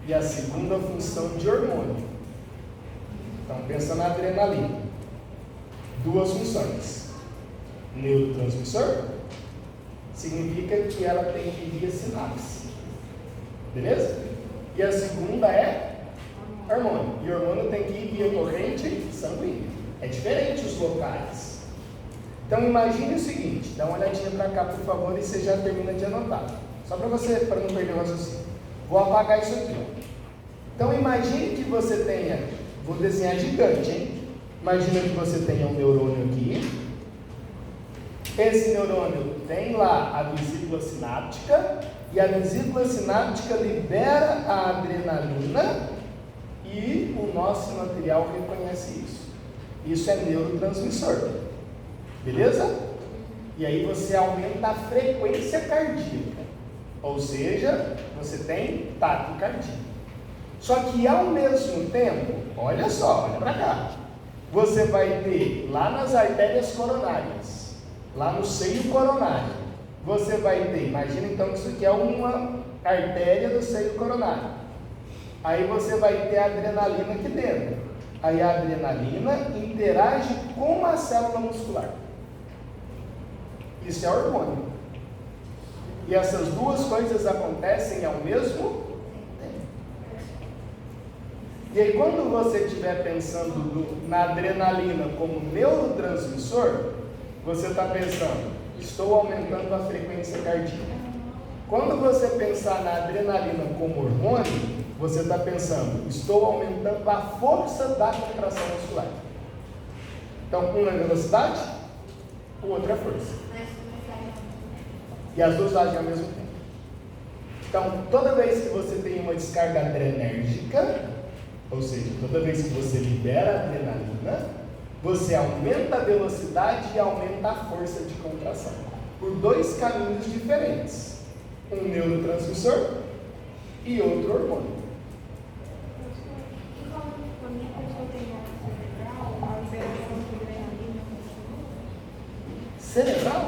e a segunda função de hormônio. Então pensa na adrenalina. Duas funções. Neurotransmissor significa que ela tem que ir via sinapse. Beleza? E a segunda é hormônio. E hormônio tem que ir via corrente sanguínea. É diferente os locais. Então imagine o seguinte, dá uma olhadinha para cá, por favor, e você já termina de anotar. Só para não perder o raciocínio. Vou apagar isso aqui, ó. Então imagine que você tenha, vou desenhar gigante, hein? Imagina que você tenha um neurônio aqui. Esse neurônio tem lá a vesícula sináptica, e a vesícula sináptica libera a adrenalina, e o nó sinoatrial reconhece isso. Isso é neurotransmissor. Beleza? E aí você aumenta a frequência cardíaca. Ou seja, você tem taquicardia. Só que ao mesmo tempo, olha só, olha para cá. Você vai ter lá nas artérias coronárias, lá no seio coronário, você vai ter, imagina então que isso aqui é uma artéria do seio coronário. Aí você vai ter a adrenalina aqui dentro. Aí a adrenalina interage com a célula muscular. Isso é hormônio. E essas duas coisas acontecem ao mesmo tempo. E aí, quando você estiver pensando na adrenalina como neurotransmissor, você está pensando, estou aumentando a frequência cardíaca. Quando você pensar na adrenalina como hormônio, você está pensando, estou aumentando a força da contração muscular. Então, um é velocidade, o outro é força. E as duas agem ao mesmo tempo. Então, toda vez que você tem uma descarga adrenérgica, ou seja, toda vez que você libera adrenalina, você aumenta a velocidade e aumenta a força de contração. Por dois caminhos diferentes. Um neurotransmissor e outro hormônio. Quando a pessoa tem cerebral, a liberação de adrenalina Cerebral?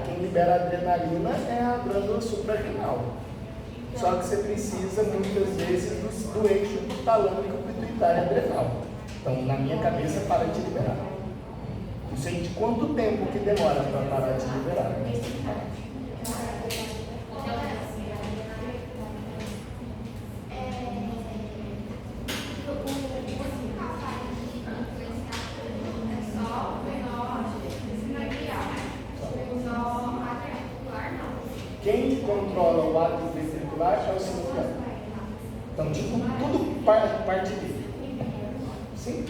Quem libera adrenalina é a glândula suprarrenal. Só que você precisa muitas vezes do eixo talâmico pituitário adrenal. Então, na minha cabeça, para de liberar. Não sei de quanto tempo que demora para parar de liberar. Quem controla o ato ventricular é o sinusiano. Então, tipo, tudo parte dele. Sim?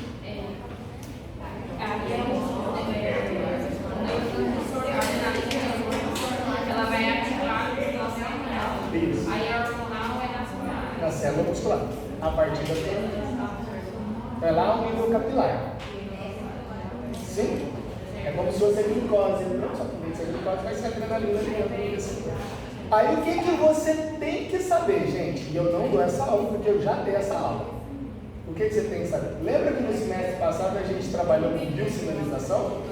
Ela vai ativar Isso. aí a hormonal é Na célula muscular. A partir da célula. Vai lá ao nível capilar. Sim? É como se fosse a glicose. Não só que a glicose vai ser adrenalina dentro. Aí o que você tem que saber, gente? E eu não dou essa aula porque eu já dei essa aula. O que você tem que saber? Lembra que no semestre passado a gente trabalhou com biosinalização?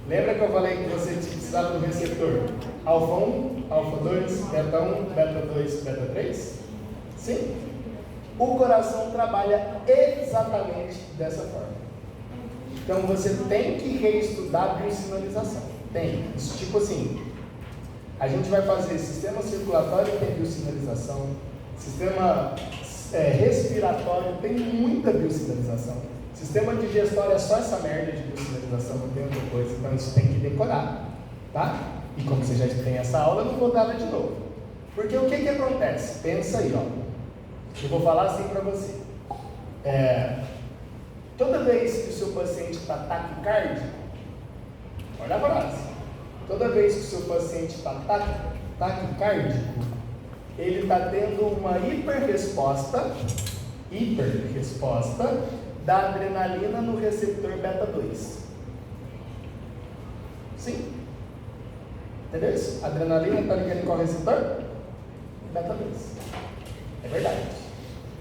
Lembra que eu falei que você precisava do receptor alfa 1, alfa 2, beta 1, beta 2, beta 3? Sim? O coração trabalha exatamente dessa forma. Então você tem que reestudar a biosinalização. Tem. Isso tipo assim, a gente vai fazer sistema circulatório tem biosinalização, sistema respiratório tem muita biosinalização, sistema digestório é só essa merda de biosinalização, não tem outra coisa, então isso tem que decorar, tá? E como você já tem essa aula, eu não vou dar ela de novo. Porque o que acontece? Pensa aí, ó. Eu vou falar assim para você. Toda vez que o seu paciente está taquicárdico, olha a frase. Toda vez que o seu paciente está taquicárdico, ele está tendo uma hiperresposta da adrenalina no receptor beta 2. Sim? Entendeu isso? A adrenalina está ligando qual receptor? Beta 2. É verdade.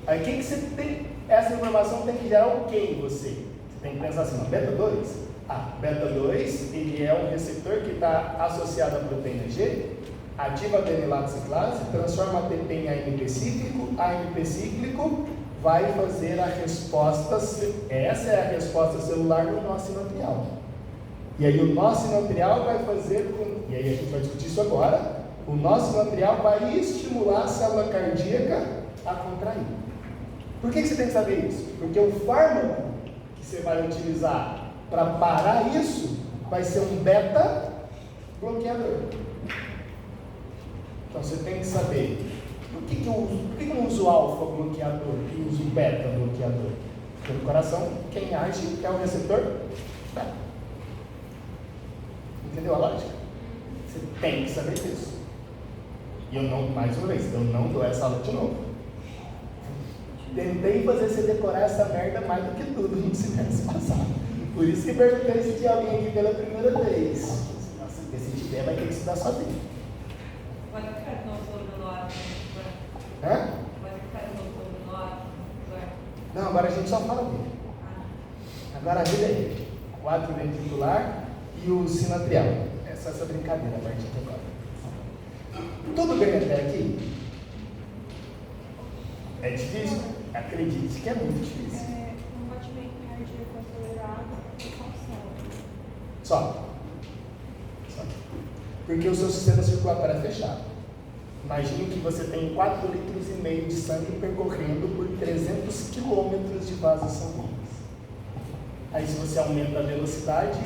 Aí o que você tem? Essa informação tem que gerar o que em você? Você tem que pensar assim, beta 2? Beta 2, ele é um receptor que está associado à proteína G, ativa a adenilato ciclase, transforma ATP em AMP cíclico, AMP cíclico vai fazer a resposta, essa é a resposta celular no nó sinoatrial. E aí o nó sinoatrial vai fazer, e aí a gente vai discutir isso agora, o nó sinoatrial vai estimular a célula cardíaca a contrair. Por que você tem que saber isso? Porque o fármaco que você vai utilizar para parar isso vai ser um beta bloqueador. Então você tem que saber por que eu não uso alfa bloqueador e uso beta bloqueador? Porque no coração, quem age é o receptor beta. Entendeu a lógica? Você tem que saber disso. E eu não, mais uma vez, eu não dou essa aula de novo. Tentei fazer você decorar essa merda mais do que tudo no semestre passado. Por isso que perguntei se tinha alguém aqui pela primeira vez. Nossa, porque se tiver, vai ter que estudar sozinho. Pode ficar no todo no ar. Hã? Pode ficar no todo no ar. Não, agora a gente só fala dele. Agora a vida é ele. O ato ventricular e o sinoatrial. Essa brincadeira a partir de agora. Tudo bem até aqui? É difícil? Acredite que é muito difícil. Um batimento Só. Porque o seu sistema circulatório é fechado. Imagine que você tem 4,5 litros de sangue percorrendo por 300 quilômetros de vasos sanguíneos. Aí se você aumenta a velocidade,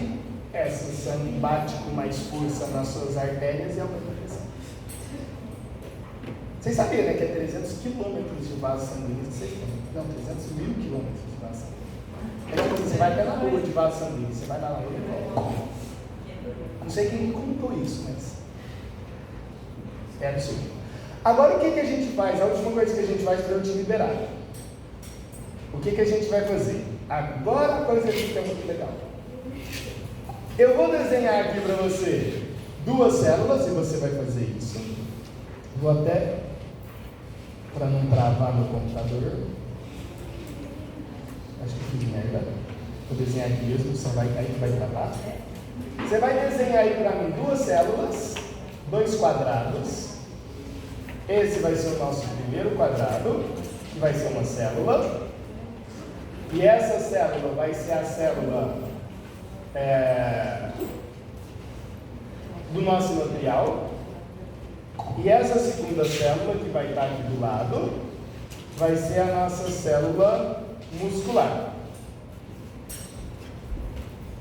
esse sangue bate com mais força nas suas artérias e aumenta a pressão. Vocês sabiam, né, que é 300 quilômetros de vasos sanguíneos que vocês têm? Não, 300 mil quilômetros de vasos sanguíneos. É como você vai até na rua de vasos sanguíneos, você vai lá na rua e volta. Não sei quem me contou isso, mas é absurdo. Agora o que a gente faz? A última coisa que a gente faz para eu te liberar. O que a gente vai fazer? Agora a coisa aqui é muito legal. Eu vou desenhar aqui para você 2 células e você vai fazer isso. Vou até, para não travar meu computador. Acho que fiz merda. Vou desenhar aqui mesmo, só vai cair que vai travar. Você vai desenhar aí para mim 2 células, 2 quadrados. Esse vai ser o nosso primeiro quadrado, que vai ser uma célula. E essa célula vai ser a célula do nosso material. E essa segunda célula, que vai estar aqui do lado, vai ser a nossa célula muscular.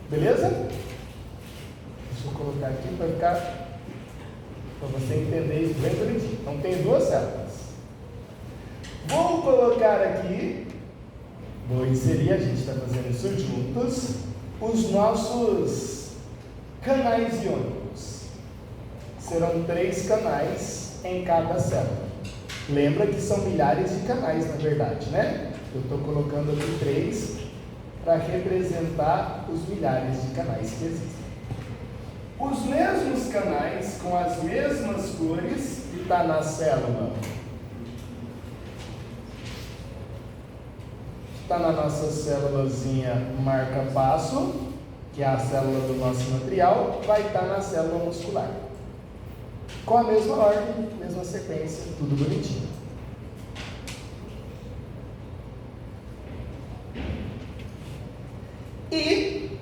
Beleza? Deixa eu colocar aqui para ficar, para você entender isso bem bonitinho. Então tem 2 células. Vou colocar aqui, vou inserir, a gente está fazendo isso juntos, os nossos canais iônicos. Serão 3 canais em cada célula. Lembra que são milhares de canais, na verdade, né? Eu estou colocando aqui 3 para representar os milhares de canais que existem. Os mesmos canais, com as mesmas cores, que está na célula, está na nossa célulazinha marca-passo, que é a célula do nosso material, vai estar na célula muscular. Com a mesma ordem, mesma sequência, tudo bonitinho. E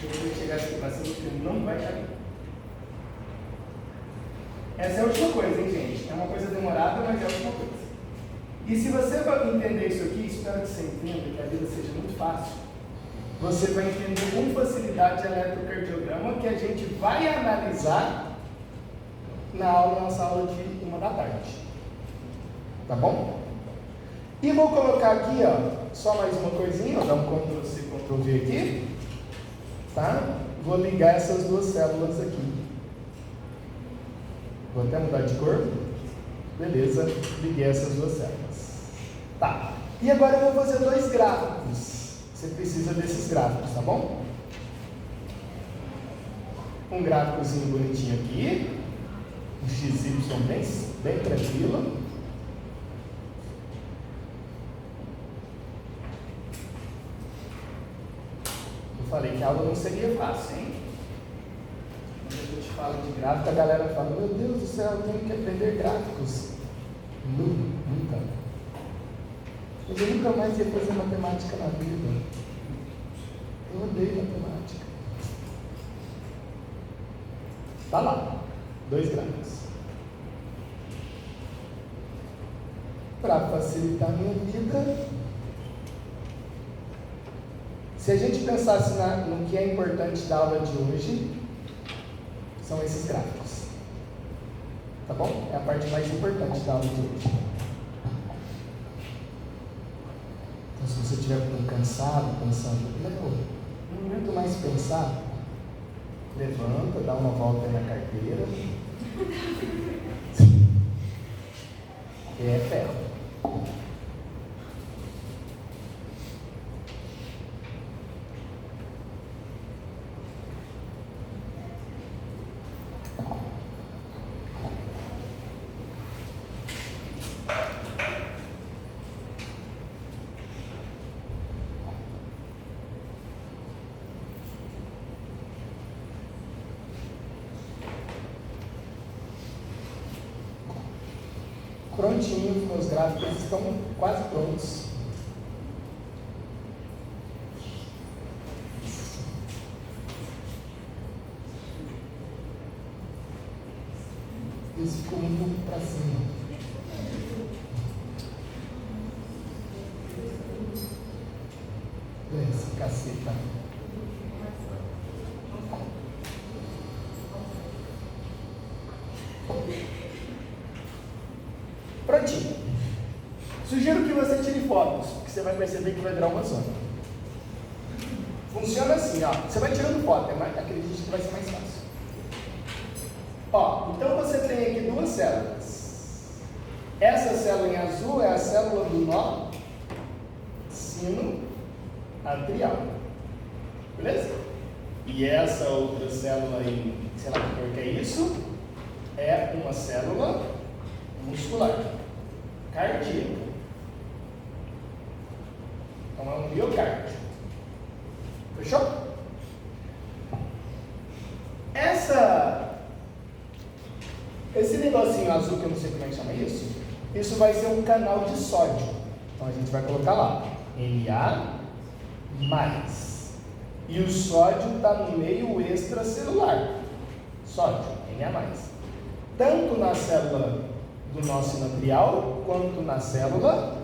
eu vou chegar aqui para cima porque não vai cair. Essa é a última coisa, hein, gente? É uma coisa demorada, mas é a última coisa. E se você vai entender isso aqui, espero que você entenda, que a vida seja muito fácil, você vai entender com facilidade o eletrocardiograma que a gente vai analisar na nossa aula de 1 da tarde. Tá bom? E vou colocar aqui, ó, só mais uma coisinha, vou dar um Ctrl+C, Ctrl+V aqui, tá? Vou ligar essas 2 células aqui. Vou até mudar de cor. Beleza, liguei essas 2 células. Tá. E agora eu vou fazer 2 gráficos. Você precisa desses gráficos, tá bom? Um gráficozinho bonitinho aqui. Um XY bem tranquilo. Eu falei que a aula não seria fácil, hein? Quando a gente fala de gráfico, a galera fala, meu Deus do céu, eu tenho que aprender gráficos. Nunca. Eu nunca mais ia fazer matemática na vida. Eu odeio matemática. Tá lá. 2 gráficos. Para facilitar a minha vida, se a gente pensasse no que é importante da aula de hoje, são esses gráficos. Tá bom? É a parte mais importante da aula de hoje. Então, se você estiver cansado, pensando, não aguento mais pensar, levanta, dá uma volta aí na carteira. É ferro. Prontinho, meus gráficos estão quase prontos. Isso ficou muito para cima. Esse caceta. Prontinho. Sugiro que você tire fotos, que você vai perceber que vai virar uma zona. Funciona assim, ó. Você vai tirando foto, acredite que vai ser mais fácil. Ó, então você tem aqui duas células. Essa célula em azul é a célula do nó sino atrial. Beleza? E essa outra célula em, sei lá que cor que é isso, é uma célula muscular, cardíaca. Então é um miocárdio. Fechou? Esse negocinho azul, que eu não sei como é que chama isso vai ser um canal de sódio. Então a gente vai colocar lá, Na+. E o sódio está no meio extracelular. Sódio, Na+. Tanto na célula do nó sinoatrial, quanto na célula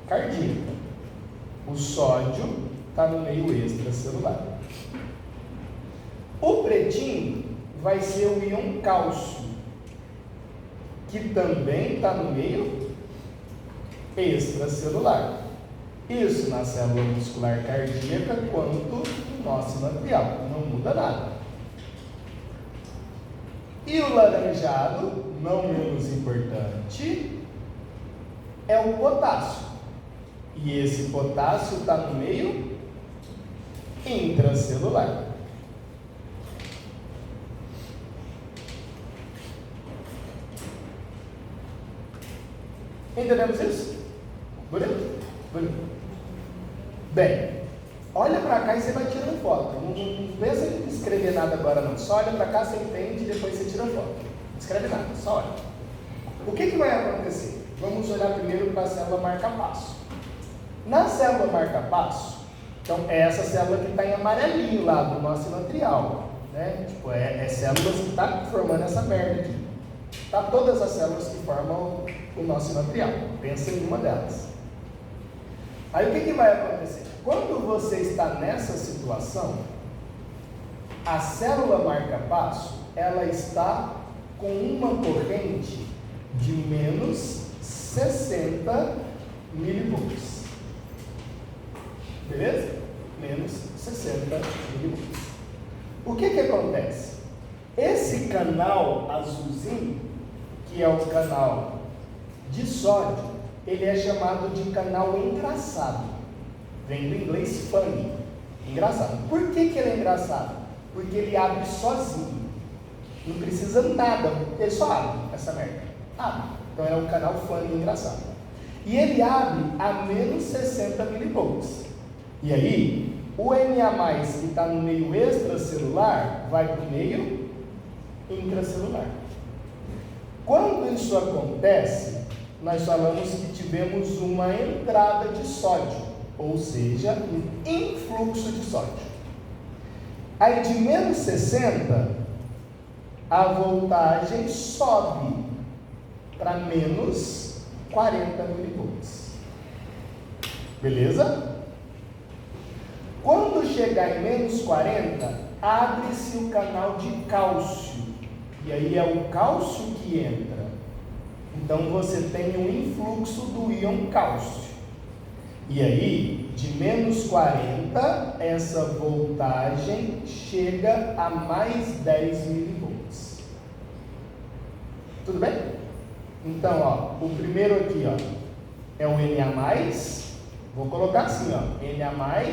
cardíaca. O sódio está no meio extracelular. O pretinho vai ser o íon cálcio, que também está no meio extracelular. Isso na célula muscular cardíaca quanto no nó sinoatrial. Não muda nada. E o laranjado, não menos importante, é o potássio. E esse potássio está no meio intracelular. Entendemos isso? Bonito? Bonito. Bem, olha para cá e você vai tirando foto. Não pensa em escrever nada agora não. Só olha para cá, você entende e depois você tira foto. Não escreve nada, só olha. O que vai acontecer? Vamos olhar primeiro para a célula marca-passo. Na célula marca-passo, então é essa célula que está em amarelinho lá do nó sinoatrial, né? Tipo, é células que está formando essa merda aqui. Tá todas as células que formam o nó sinoatrial. Pensa em uma delas. Aí o que vai acontecer? Quando você está nessa situação, a célula marca-passo, ela está com uma corrente de menos 60 milivolts. Beleza? Menos 60 milivolts. O que acontece? Esse canal azulzinho, que é o canal de sódio, ele é chamado de canal engraçado. Vem do inglês funny. Engraçado. Por que ele é engraçado? Porque ele abre sozinho. Não precisa nada, ele só abre essa merda. Abre. Então é um canal funny engraçado. E ele abre a menos 60 milivolts. E aí, o Na+, que está no meio extracelular, vai para o meio intracelular. Quando isso acontece, nós falamos que tivemos uma entrada de sódio, ou seja, um influxo de sódio. Aí de menos 60, a voltagem sobe para menos 40 milivolts. Beleza? Quando chegar em menos 40, abre-se o canal de cálcio. E aí é o cálcio que entra. Então você tem um influxo do íon cálcio. E aí, de menos 40, essa voltagem chega a mais 10 milivolts. Tudo bem? Então, ó, o primeiro aqui, ó, é o Na+. Vou colocar assim, ó, Na+,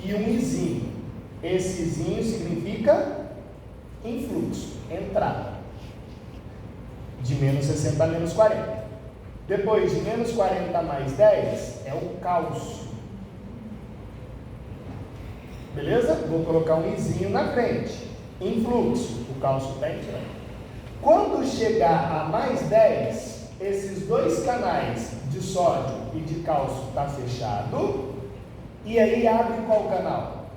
e um izinho. Esse izinho significa influxo, entrada. De menos 60 a menos 40. Depois, de menos 40 a mais 10, é o cálcio. Beleza? Vou colocar um izinho na frente. Influxo, o cálcio está entrando. Quando chegar a mais 10, esses dois canais de sódio e de cálcio está fechado. E aí abre qual canal?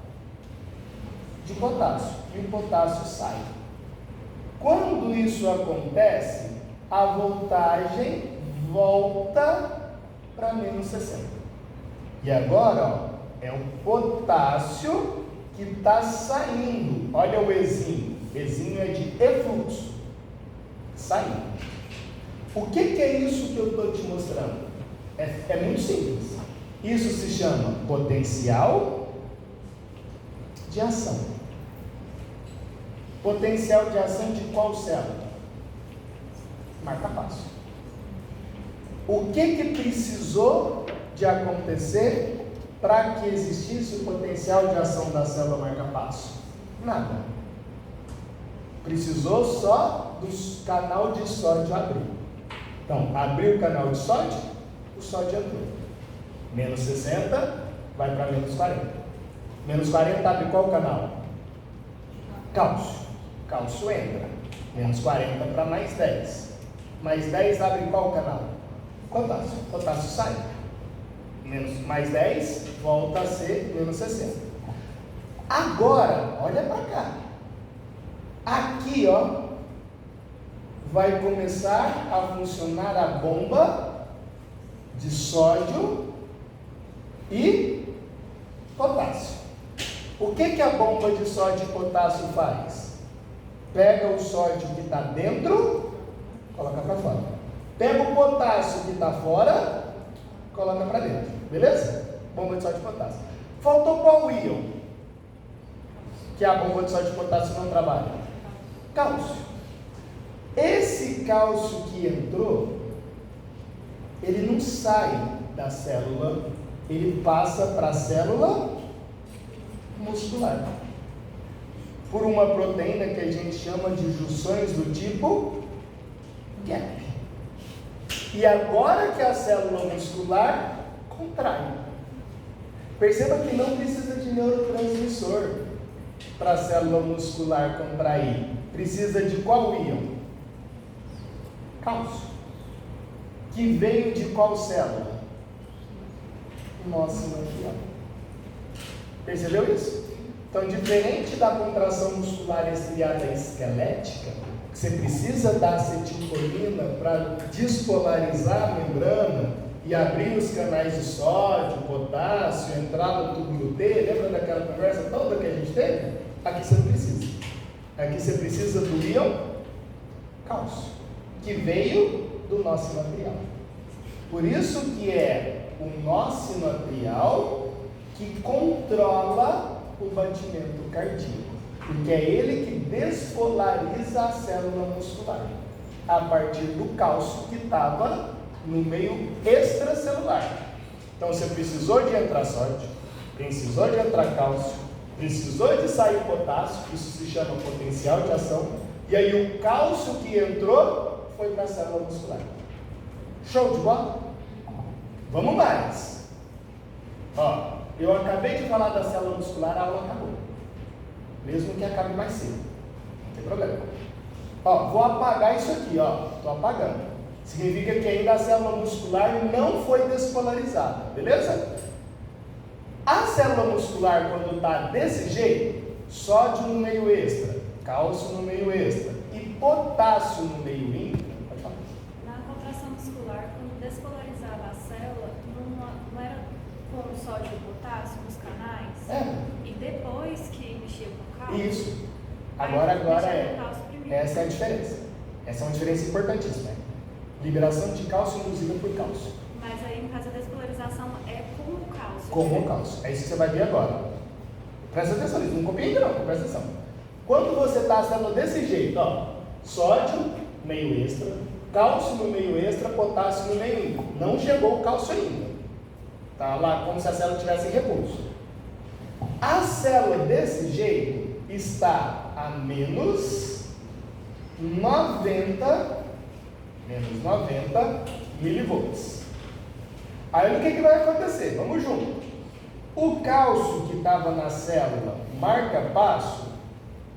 De potássio. E o potássio sai. Quando isso acontece, a voltagem volta para menos 60. E agora, ó, é o potássio que está saindo. Olha o Ezinho. Ezinho é de efluxo. Saindo. O que é isso que eu estou te mostrando? É muito simples. Isso se chama potencial de ação. Potencial de ação de qual célula? Marca-passo. O que precisou de acontecer para que existisse o potencial de ação da célula marca-passo? Nada. Precisou só do canal de sódio abrir. Então, abriu o canal de sódio, o sódio entrou. Menos 60 vai para menos 40. Menos 40 abre qual canal? Cálcio. Cálcio entra. Menos 40 para mais 10. Mais 10 abre qual canal? Potássio. Potássio sai. Mais 10 volta a ser menos 60. Agora, olha para cá. Aqui, ó, vai começar a funcionar a bomba de sódio e potássio. O que a bomba de sódio e potássio faz? Pega o sódio que está dentro, coloca para fora. Pega o potássio que está fora, coloca para dentro. Beleza? Bomba de sódio e potássio. Faltou qual íon? Que a bomba de sódio e potássio não trabalha? Cálcio. Esse cálcio que entrou, ele não sai da célula, ele passa para a célula muscular. Por uma proteína que a gente chama de junções do tipo gap. E agora que a célula muscular contrai. Perceba que não precisa de neurotransmissor para a célula muscular contrair. Precisa de qual íon? Cálcio. Que veio de qual célula? Nossa, sinovial. Percebeu isso? Então, diferente da contração muscular estriada esquelética, que você precisa da acetilcolina para despolarizar a membrana e abrir os canais de sódio, potássio, entrar no túbulo T, lembra daquela conversa toda que a gente teve? Aqui você não precisa. Aqui você precisa do íon cálcio, que veio do nó sinoatrial. Por isso que é o nó sinoatrial que controla o batimento cardíaco, porque é ele que despolariza a célula muscular, a partir do cálcio que estava no meio extracelular. Então você precisou de entrar sódio, precisou de entrar cálcio, precisou de sair potássio, isso se chama potencial de ação, e aí o cálcio que entrou foi para a célula muscular. Show de bola? Vamos mais. Ó, eu acabei de falar da célula muscular, a aula acabou. Mesmo que acabe mais cedo. Não tem problema. Ó, vou apagar isso aqui, ó. Estou apagando. Significa que ainda a célula muscular não foi despolarizada, beleza? A célula muscular, quando está desse jeito, sódio no meio extra, cálcio no meio extra e potássio no meio intra, pode falar. Na contração muscular, quando despolarizava a célula, não era com o sódio e o potássio nos canais? É. E depois que mexia com o cálcio? Isso. Agora é. Essa é a diferença. Essa é uma diferença importantíssima. Né? Liberação de cálcio induzida por cálcio. Mas aí, no caso, a despolarização é com o cálcio. Com o cálcio. É isso que você vai ver agora. Presta atenção nisso. Não copia ainda não, presta atenção. Quando você está a célula desse jeito, ó, sódio, meio extra, cálcio no meio extra, potássio no meio intra. Não chegou o cálcio ainda. Tá lá como se a célula tivesse em repouso. A célula desse jeito está a menos 90 milivolts. Aí o que vai acontecer? Vamos junto. O cálcio que estava na célula marca-passo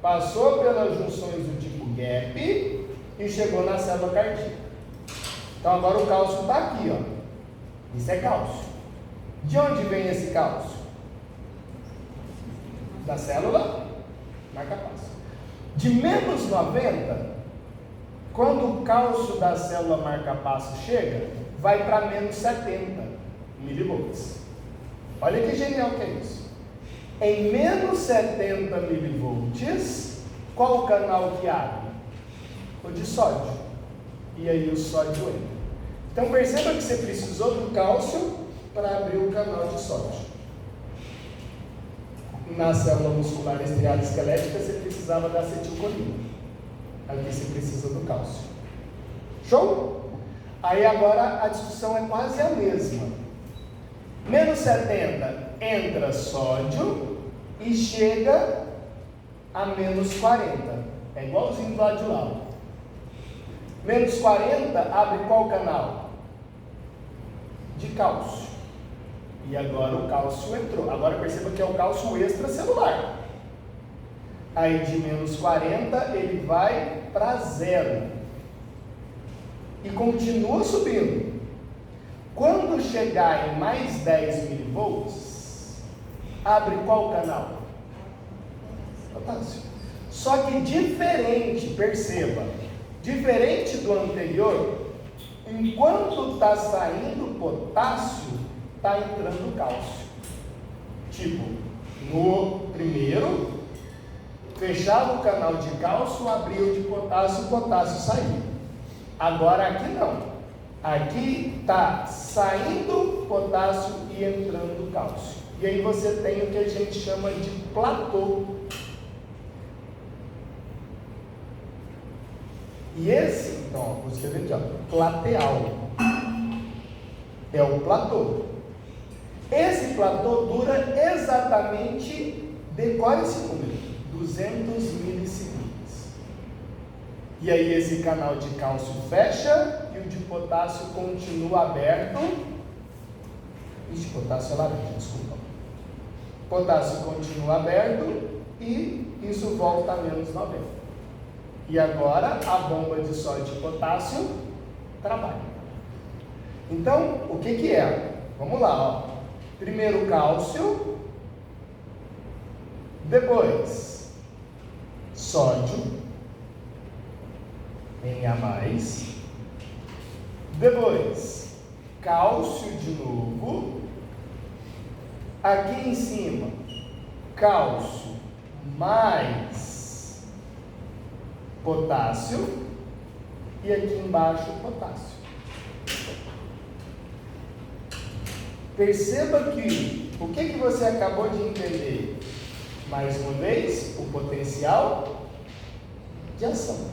passou pelas junções do tipo gap e chegou na célula cardíaca. Então agora o cálcio está aqui, ó. Isso é cálcio. De onde vem esse cálcio? Da célula marca-passo. De menos 90 Quando o cálcio da célula marca-passo chega, vai para menos 70 milivolts. Olha que genial que é isso. Em menos 70 milivolts, qual o canal que abre? O de sódio. E aí o sódio entra. Então perceba que você precisou do cálcio para abrir o canal de sódio. Na célula muscular estriada esquelética você precisava da acetilcolina. Aqui você precisa do cálcio. Show? Aí agora a discussão é quase a mesma. Menos 70 entra sódio e chega a menos 40. É igualzinho do lado de lá. Menos 40 abre qual canal? De cálcio. E agora o cálcio entrou. Agora perceba que é o cálcio extracelular. Aí de menos 40 ele vai para 0. E continua subindo. Quando chegar em mais 10 milivolts, abre qual canal? Potássio. Só que diferente, perceba, diferente do anterior, enquanto está saindo potássio, está entrando cálcio. Tipo, no primeiro, fechava o canal de cálcio, abria o de potássio, o potássio saía. Agora aqui não. Aqui está saindo potássio e entrando cálcio. E aí você tem o que a gente chama de platô. E esse, então, vou escrever aqui, ó, plateal. É o platô. Esse platô dura exatamente, decore esse número, 200 milissegundos. E aí esse canal de cálcio fecha e o de potássio continua aberto. Ixi, potássio é laranja, desculpa. Potássio continua aberto e isso volta a menos 90. E agora a bomba de sódio e potássio trabalha. Então, o que que é? Vamos lá, ó. Primeiro cálcio, depois sódio, Na+, depois cálcio de novo, aqui em cima cálcio mais potássio e aqui embaixo potássio. Perceba que o que você acabou de entender? Mais uma vez, o potencial de ação.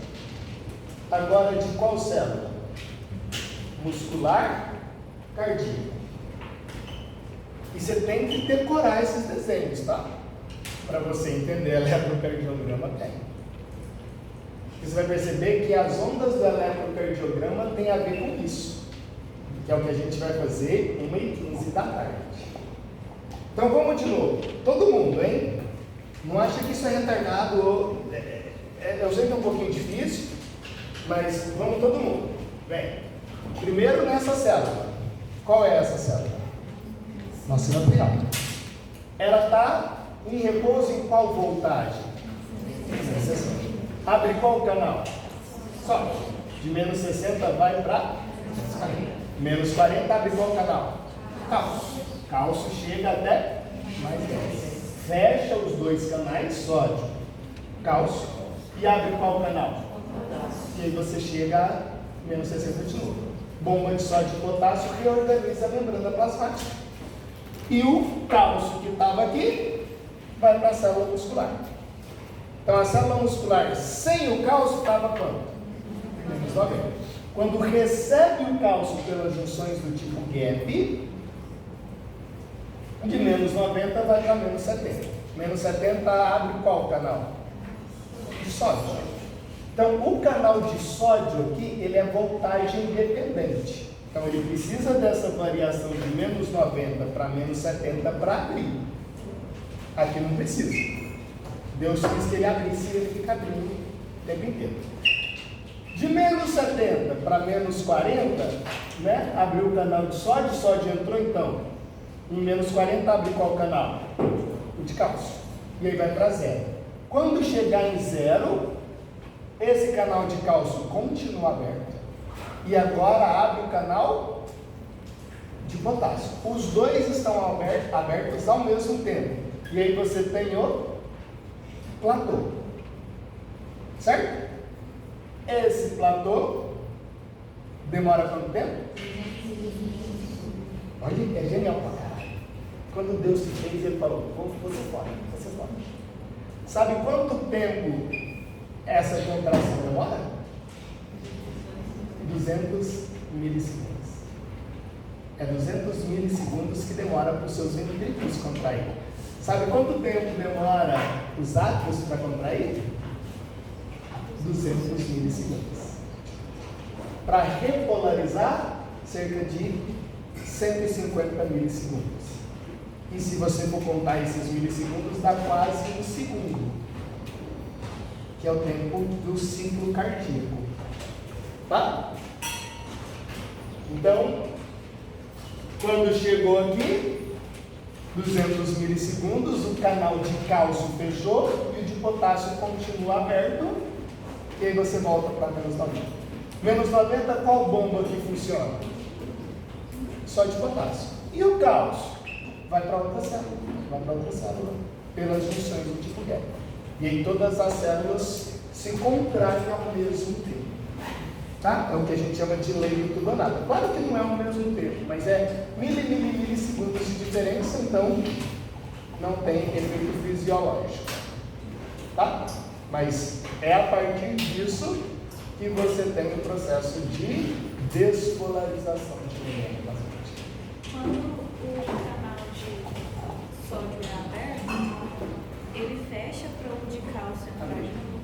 Agora, de qual célula? Muscular, cardíaca. E você tem que decorar esses desenhos, tá? Para você entender eletrocardiograma tem. Você vai perceber que as ondas do eletrocardiograma têm a ver com isso, que é o que a gente vai fazer 1h15 da tarde. Então vamos de novo. Todo mundo, hein? Não acha que isso é retardado ou... eu sei que é um pouquinho difícil, mas vamos todo mundo. Vem. Primeiro nessa célula. Qual é essa célula? Nossa sinovial. Ela está em repouso em qual voltagem? Abre qual canal? Sobe. De menos 60 vai para menos 40, abre qual canal? Cálcio. Cálcio chega até mais 10. Fecha os dois canais, sódio, cálcio, e abre qual canal? E aí você chega a menos 60 de novo. Bomba de sódio e potássio reorganiza a membrana plasmática. E o cálcio que estava aqui vai para a célula muscular. Então a célula muscular sem o cálcio estava quanto? Menos 90. Quando recebe o cálcio pelas junções do tipo gap, de menos 90 vai para menos 70. Menos 70 abre qual canal? De sódio. Então o canal de sódio aqui, ele é voltagem dependente. Então ele precisa dessa variação de menos 90 para menos 70 para abrir. Aqui não precisa. Deus quis que ele abrisse e ele fica abrindo o tempo inteiro. De menos 70 para menos 40, né? Abriu o canal de sódio, sódio entrou então. Em menos 40 abre qual canal? O de cálcio. E aí vai para 0. Quando chegar em 0, Esse canal de cálcio continua aberto. E agora abre o canal de potássio. Os dois estão abertos ao mesmo tempo. E aí você tem o platô. Certo? Esse platô demora quanto tempo? Olha, é genial pra caralho. Quando Deus se fez, ele falou: você fora, você fora. Sabe quanto tempo essa contração demora? 200 milissegundos. É 200 milissegundos que demora para os seus ventrículos contrair. Sabe quanto tempo demora os átrios para contrair? 200 milissegundos. Para repolarizar, cerca de 150 milissegundos. E se você for contar esses milissegundos, dá quase um segundo, que é o tempo do ciclo cardíaco. Tá? Então, quando chegou aqui, 200 milissegundos, o canal de cálcio fechou e o de potássio continua aberto, e aí você volta para menos 90. Menos 90, qual bomba que funciona? Só de potássio. E o cálcio? Vai para outra célula, pelas junções do tipo γ. E aí todas as células se contraem ao mesmo tempo. Tá? É o que a gente chama de lei do turbonado. Claro que não é ao mesmo tempo, mas é milissegundos de diferença, então não tem efeito fisiológico. Tá? Mas é a partir disso que você tem o processo de despolarização de neurônio basicamente. Quando o canal de sódio é aberto, ele fecha para o de cálcio entrar de novo.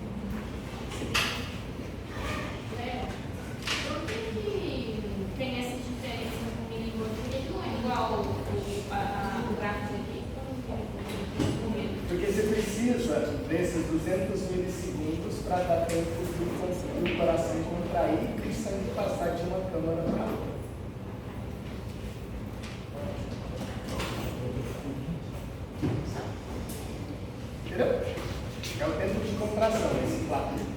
Por que tem essa diferença com o miligônio? Por que não é igual o gráfico aqui? Porque você precisa desses 200 milissegundos para dar tempo do coração contrair e o sangue passar de uma câmara para outra. Entendeu? É o tempo de contração, esse quadro.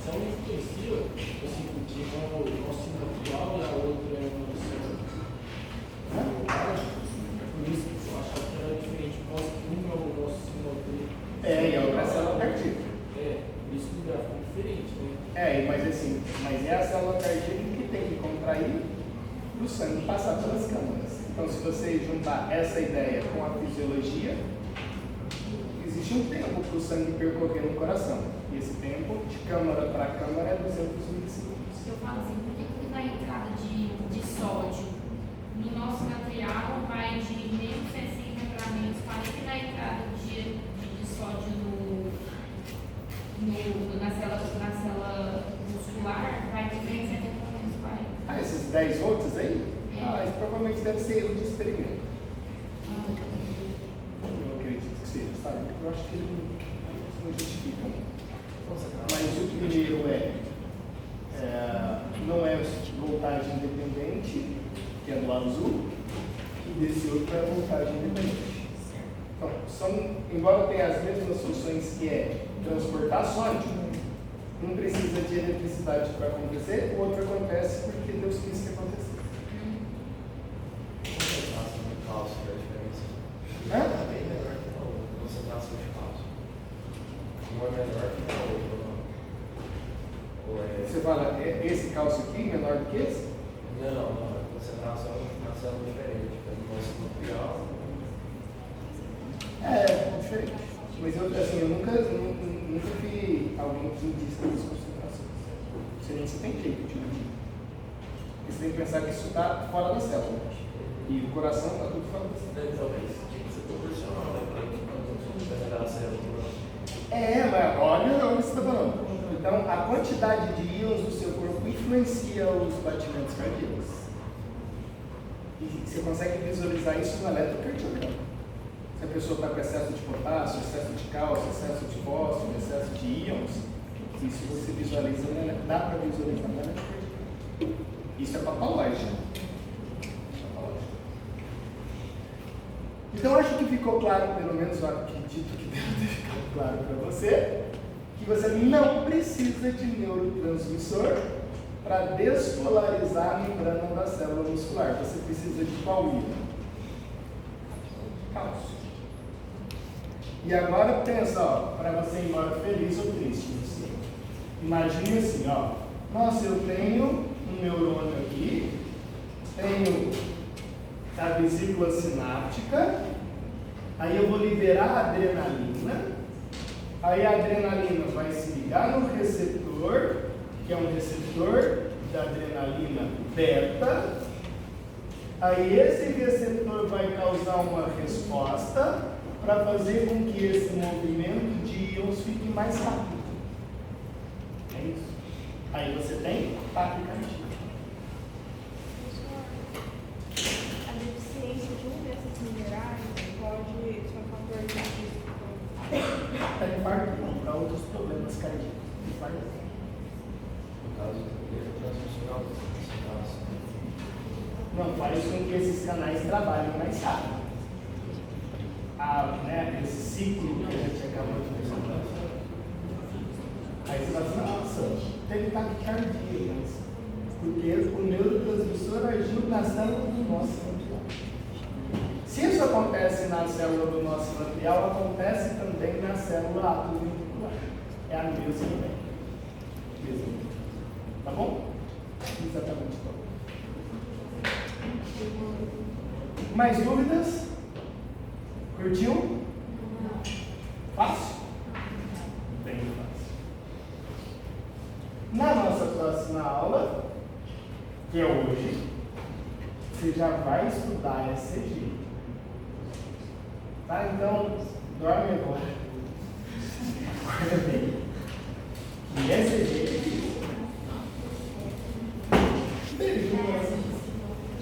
São extensivas, assim, porque uma é ocidental e a outra é uma por isso que eu acho que era diferente. Um é o nosso sinal. É, e a outra é a célula cardíaca. É, por isso que o gráfico é diferente, né? É, mas assim, mas é a célula cardíaca que tem que contrair para o sangue passar pelas câmaras. Então, se você juntar essa ideia com a fisiologia, existe um tempo para o sangue percorrer no coração. E esse tempo, de câmara para câmara, é 200 milissegundos. Eu falo assim, por que na entrada de sódio no nosso material vai de menos sensível para menos 40 e na entrada de sódio na célula muscular vai de 370 para menos 40? Ah, esses 10 volts aí? É. Ah, isso provavelmente deve ser erro de experimento. Eu acredito que seja, sabe? Eu acho que ele não justifica. Mas o primeiro não é voltagem independente, que é do azul, e desse outro é voltagem independente. Então, embora tenha as mesmas funções que é transportar sódio, um precisa de eletricidade para acontecer, o outro acontece porque Deus quis que acontecesse. Concentração de cálcio é a diferença. Hã? É bem menor que a outra. Concentração de cálcio. Uma é menor que a outra, não. Ou é... Você fala, esse cálcio aqui menor do que esse? Não. A concentração na célula é diferente. No nosso material. É diferente. Mas eu nunca vi alguém que diz que isso concentrações. Você tem jeito de medir. Você tem que pensar que isso está fora da célula. E o coração está tudo fora da célula. Talvez tinha que ser proporcional, né? Para pegar a célula. Mas olha onde você está falando. Então, a quantidade de íons do seu corpo influencia os batimentos cardíacos. E você consegue visualizar isso no eletrocardiograma. Se a pessoa está com excesso de potássio, excesso de cálcio, excesso de fósforo, excesso de íons, isso você visualiza, dá para visualizar no eletrocardiograma. Isso é patológico. Então, acho que ficou claro, pelo menos eu acredito que deve ter ficado claro para você, que você não precisa de neurotransmissor para despolarizar a membrana da célula muscular. Você precisa de qual íon? Cálcio. E agora pensa, para você ir embora feliz ou triste. Assim. Imagine assim, nossa, eu tenho um neurônio aqui, tenho a vesícula sináptica, aí eu vou liberar a adrenalina, aí a adrenalina vai se ligar no receptor, que é um receptor da adrenalina beta, aí esse receptor vai causar uma resposta para fazer com que esse movimento de íons fique mais rápido. É isso. Aí você tem taquicardia. A deficiência de um desses minerais pode ser um fator de risco. Para infarto não, para outros problemas cardíacos. Infarto. No caso do transfuncional, Não, faz com que esses canais trabalhem mais rápido. Esse ciclo que a gente acabou de mencionar. Aí você fala assim, nossa, teve taquicardia, mas porque o neurotransmissor agiu na célula do nosso atrial. Se isso acontece na célula do nosso atrial, acontece também na célula atroventricular. É a mesma ideia. Tá bom? Exatamente como. Mais dúvidas? Curtiu? Não. Fácil? Bem fácil. Na nossa próxima aula, que é hoje, você já vai estudar ECG. Tá? Então, dorme agora. Acorda bem. E ECG é difícil. Beijo,